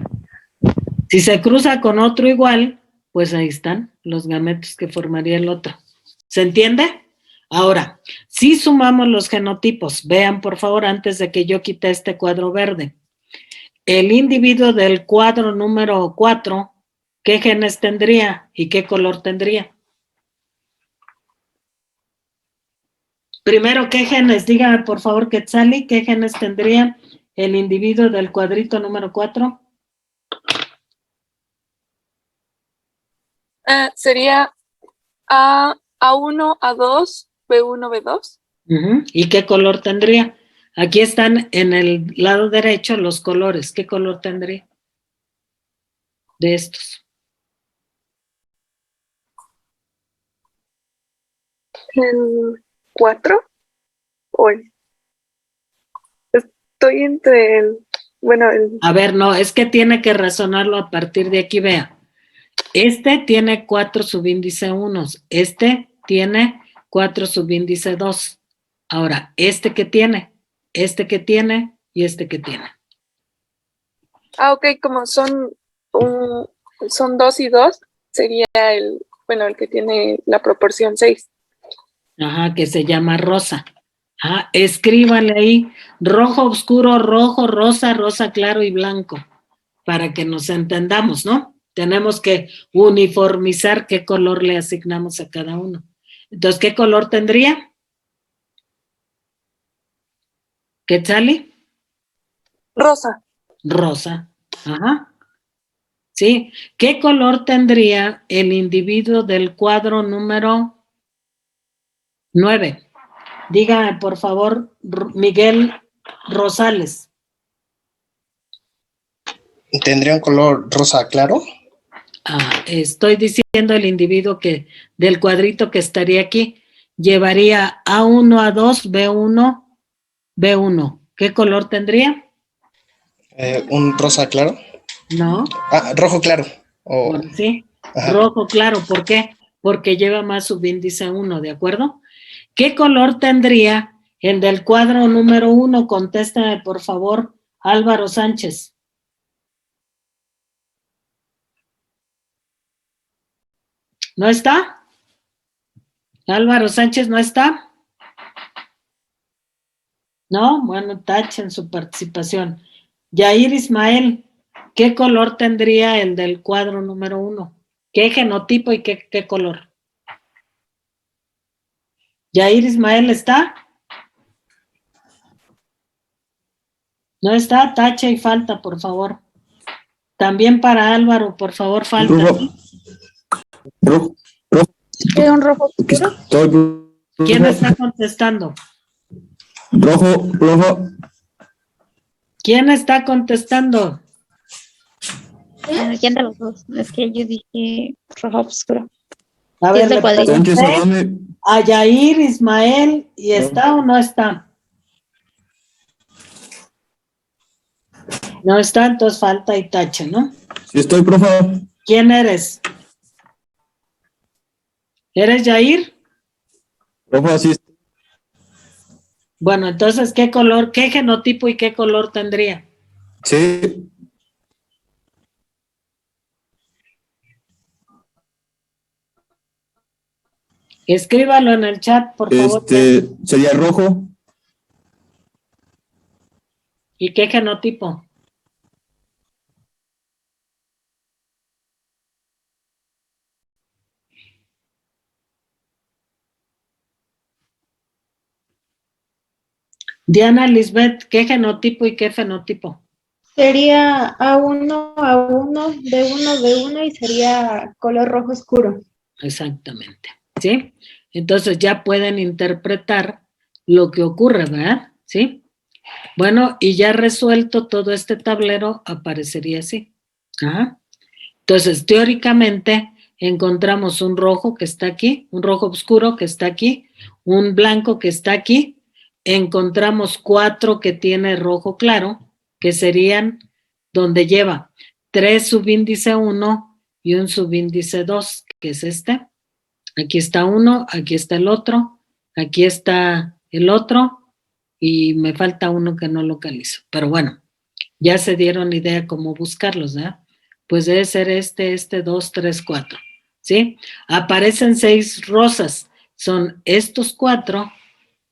Si se cruza con otro igual, pues ahí están los gametos que formaría el otro. ¿Se entiende? Ahora, si sumamos los genotipos, vean por favor antes de que yo quite este cuadro verde. El individuo del cuadro número 4, ¿qué genes tendría y qué color tendría? Primero, ¿qué genes? Dígame por favor, Quetzali, ¿qué genes tendría el individuo del cuadrito número 4? Sería A1, A2, B1, B2. ¿Y qué color tendría? Aquí están en el lado derecho los colores. ¿Qué color tendría de estos? ¿El 4? ¿O estoy entre el... Bueno, el... A ver, no, es que tiene que razonarlo a partir de aquí, vea. Este tiene 4 subíndice 1, este tiene 4 subíndice 2. Ahora, este que tiene y este que tiene. Ok, como son 2 y 2, sería el que tiene la proporción 6. Ajá, que se llama rosa. Ajá, escríbale ahí, rojo oscuro, rojo, rosa, rosa claro y blanco, para que nos entendamos, ¿no? Tenemos que uniformizar qué color le asignamos a cada uno. Entonces, ¿qué color tendría? ¿Quetzali? Rosa. Rosa. Ajá. ¿Sí? ¿Qué color tendría el individuo del cuadro número 9? Dígame, por favor, Miguel Rosales. ¿Tendría un color rosa claro? Estoy diciendo el individuo que del cuadrito que estaría aquí llevaría A1, A2, B1, B1. ¿Qué color tendría? ¿Un rosa claro? No. Rojo claro. Bueno, sí, Ajá. rojo claro. ¿Por qué? Porque lleva más subíndice 1, ¿de acuerdo? ¿Qué color tendría el del cuadro número 1? Contéstame, por favor, Álvaro Sánchez. ¿No está? ¿Álvaro Sánchez no está? ¿No? Bueno, tachen su participación. Yair Ismael, ¿qué color tendría el del cuadro número 1? ¿Qué genotipo y qué color? ¿Yair Ismael está? No está, tacha y falta, por favor. También para Álvaro, por favor, falta. Rojo. ¿Es un rojo oscuro? ¿Quién está contestando? Rojo. ¿Quién está contestando? ¿Quién de los dos? Es que yo dije rojo oscuro. A Sí, ver, es de le cuadrito. pregunté a Yair Ismael, ¿y está o no está? No está, entonces falta y tacha, ¿no? Sí estoy, profe. ¿Quién eres? ¿Eres Yair? Profe, sí. Bueno, entonces, ¿qué color, qué genotipo y qué color tendría? Sí. Escríbalo en el chat, por favor. Sería rojo. ¿Y qué genotipo? Diana Lisbeth, ¿qué genotipo y qué fenotipo? Sería A1, A1, B1, B1 y sería color rojo oscuro. Exactamente, ¿sí? Entonces ya pueden interpretar lo que ocurre, ¿verdad? ¿Sí? Bueno, y ya resuelto todo este tablero, aparecería así. Ajá. Entonces, teóricamente, encontramos un rojo que está aquí, un rojo oscuro que está aquí, un blanco que está aquí, encontramos 4 que tiene rojo claro, que serían donde lleva 3 subíndice 1 y un subíndice 2, que es este. Aquí está uno, aquí está el otro, aquí está el otro, y me falta uno que no localizo. Pero bueno, ya se dieron idea cómo buscarlos, ¿verdad? Pues debe ser este, 2, 3, 4, ¿sí? Aparecen 6 rosas, son estos 4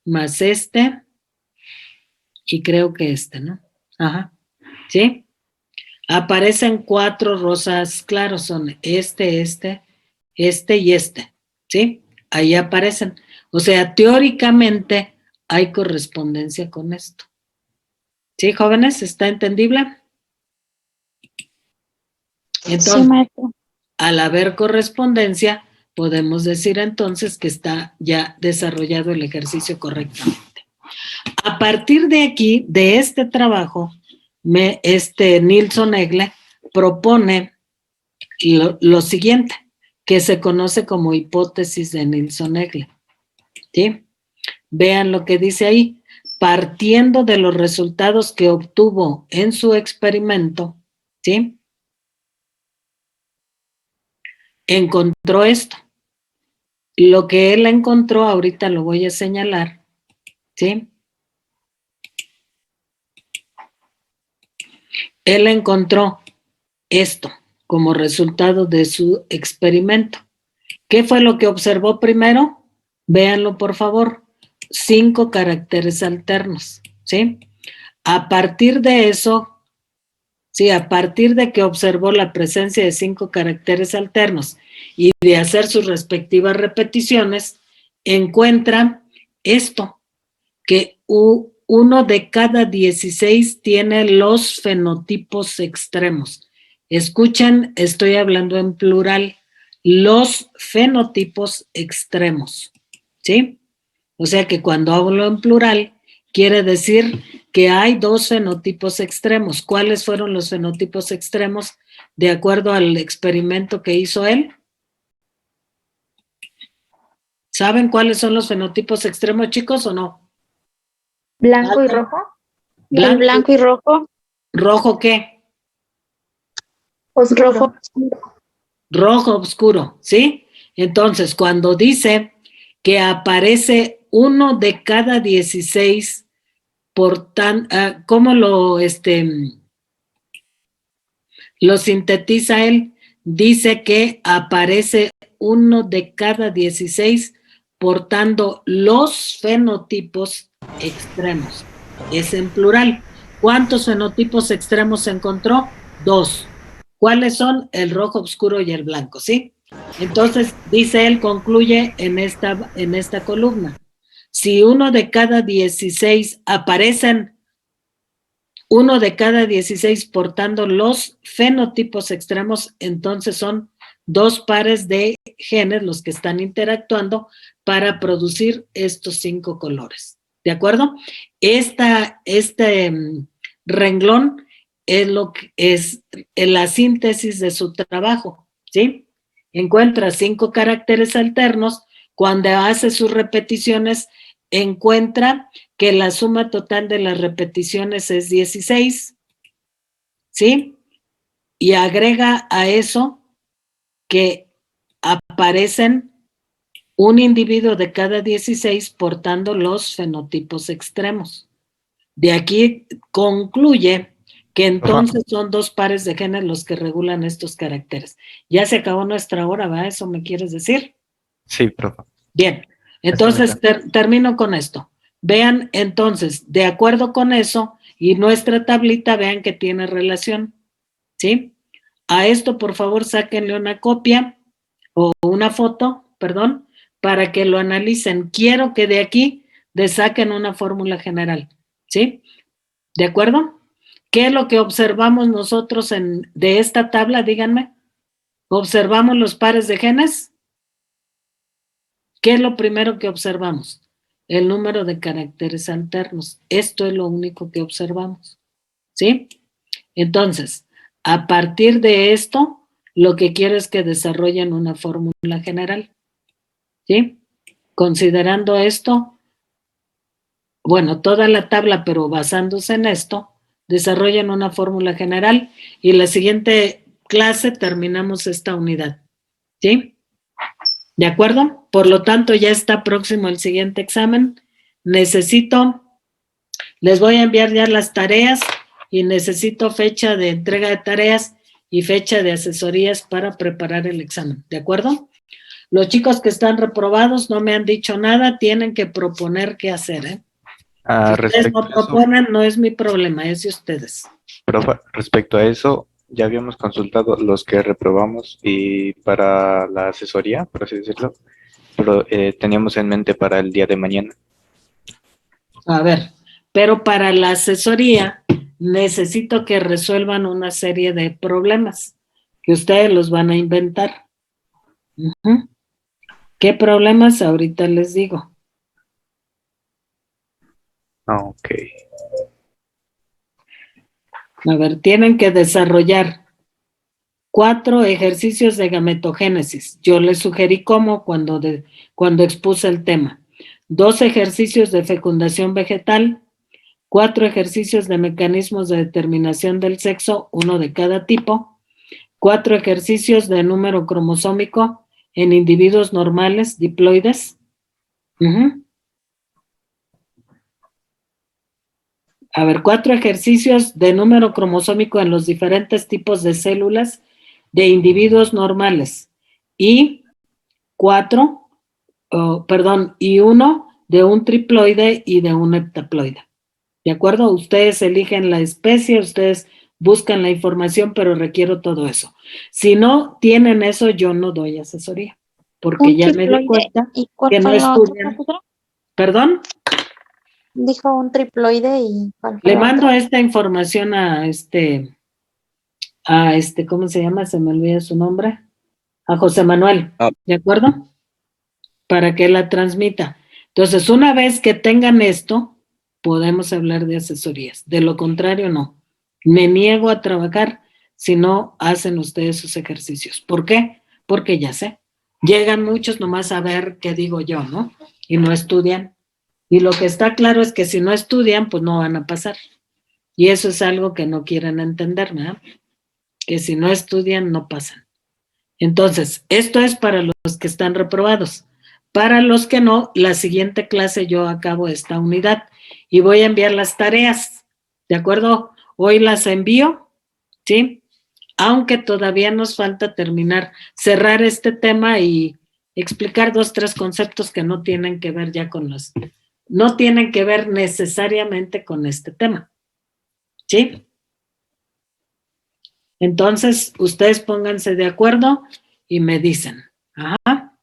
más este y creo que este, ¿no? Ajá, ¿sí? Aparecen 4 rosas claros, son este y este, ¿sí? Ahí aparecen. O sea, teóricamente hay correspondencia con esto. ¿Sí, jóvenes? ¿Está entendible? Entonces, Sí, maestro. al haber correspondencia, podemos decir entonces que está ya desarrollado el ejercicio correctamente. A partir de aquí, de este trabajo, Nilsson Egle propone lo siguiente, que se conoce como hipótesis de Nilsson Egle. ¿Sí? Vean lo que dice ahí. Partiendo de los resultados que obtuvo en su experimento, ¿sí? Encontró esto. lo que él encontró, ahorita lo voy a señalar, ¿sí? Él encontró esto como resultado de su experimento. ¿Qué fue lo que observó primero? Véanlo, por favor. 5 caracteres alternos, ¿sí? A partir de eso, sí, a partir de que observó la presencia de 5 caracteres alternos y de hacer sus respectivas repeticiones, encuentra esto, que uno de cada 16 tiene los fenotipos extremos. Escuchen, estoy hablando en plural, los fenotipos extremos, ¿sí? O sea que cuando hablo en plural, quiere decir que hay 2 fenotipos extremos. ¿Cuáles fueron los fenotipos extremos de acuerdo al experimento que hizo él? ¿Saben cuáles son los fenotipos extremos, chicos, o no? ¿Blanco y rojo? Blanco y rojo. ¿Rojo qué? Rojo. Rojo oscuro, ¿sí? Entonces, cuando dice que aparece 1 de cada 16 por ¿cómo lo sintetiza él? Dice que aparece 1 de cada 16 portando los fenotipos extremos. Es en plural. ¿Cuántos fenotipos extremos se encontró? 2. ¿Cuáles son? El rojo oscuro y el blanco, ¿sí? Entonces, dice él, concluye en esta columna. Si 1 de cada 16 aparecen 1 de cada 16 portando los fenotipos extremos, entonces son 2 pares de genes los que están interactuando para producir estos 5 colores. ¿De acuerdo? Este renglón es lo que es la síntesis de su trabajo, ¿sí? Encuentra 5 caracteres alternos. Cuando hace sus repeticiones, encuentra que la suma total de las repeticiones es 16, ¿sí? Y agrega a eso que aparecen un individuo de cada 16 portando los fenotipos extremos. De aquí concluye que entonces son 2 pares de genes los que regulan estos caracteres. Ya se acabó nuestra hora, ¿verdad? ¿Eso me quieres decir? Sí, profe. Bien, entonces termino con esto. Vean, entonces, de acuerdo con eso, y nuestra tablita, vean que tiene relación, ¿sí? A esto, por favor, sáquenle una copia o una foto, perdón, para que lo analicen. Quiero que de aquí saquen una fórmula general, ¿sí? ¿De acuerdo? ¿Qué es lo que observamos nosotros de esta tabla? Díganme. ¿Observamos los pares de genes? ¿Qué es lo primero que observamos? El número de caracteres alternos. Esto es lo único que observamos, ¿sí? Entonces, a partir de esto, lo que quiero es que desarrollen una fórmula general, ¿sí? Considerando esto, bueno, toda la tabla, pero basándose en esto, desarrollen una fórmula general y la siguiente clase terminamos esta unidad, ¿sí? ¿De acuerdo? Por lo tanto, ya está próximo el siguiente examen. Les voy a enviar ya las tareas y necesito fecha de entrega de tareas y fecha de asesorías para preparar el examen, ¿de acuerdo? Los chicos que están reprobados no me han dicho nada, tienen que proponer qué hacer, ¿eh? Si ustedes no proponen, no es mi problema, es de ustedes. Profe, respecto a eso, ya habíamos consultado los que reprobamos y para la asesoría, por así decirlo, pero teníamos en mente para el día de mañana. A ver, pero para la asesoría necesito que resuelvan una serie de problemas que ustedes los van a inventar. ¿Qué problemas? Ahorita les digo. Ok. A ver, tienen que desarrollar 4 ejercicios de gametogénesis. Yo les sugerí cómo cuando expuse el tema. 2 ejercicios de fecundación vegetal, 4 ejercicios de mecanismos de determinación del sexo, 1 de cada tipo, 4 ejercicios de número cromosómico en individuos normales, diploides. A ver, 4 ejercicios de número cromosómico en los diferentes tipos de células de individuos normales. Y 1 de un triploide y de un heptaploide. ¿De acuerdo? Ustedes eligen la especie, ustedes buscan la información, pero requiero todo eso. Si no tienen eso, yo no doy asesoría, porque ya me di cuenta que no estudian. ¿Perdón? Dijo un triploide y... Le mando esta información a ¿cómo se llama? Se me olvida su nombre. A José Manuel, ¿de acuerdo? Para que la transmita. Entonces, una vez que tengan esto, podemos hablar de asesorías. De lo contrario, no. Me niego a trabajar si no hacen ustedes sus ejercicios. ¿Por qué? Porque ya sé. Llegan muchos nomás a ver qué digo yo, ¿no? Y no estudian. Y lo que está claro es que si no estudian, pues no van a pasar. Y eso es algo que no quieren entender, ¿verdad? Que si no estudian, no pasan. Entonces, esto es para los que están reprobados. Para los que no, la siguiente clase yo acabo esta unidad y voy a enviar las tareas, ¿de acuerdo? Hoy las envío, ¿sí? Aunque todavía nos falta cerrar este tema y explicar 2, 3 conceptos que no tienen que ver ya no tienen que ver necesariamente con este tema, ¿sí? Entonces, ustedes pónganse de acuerdo y me dicen. Ajá.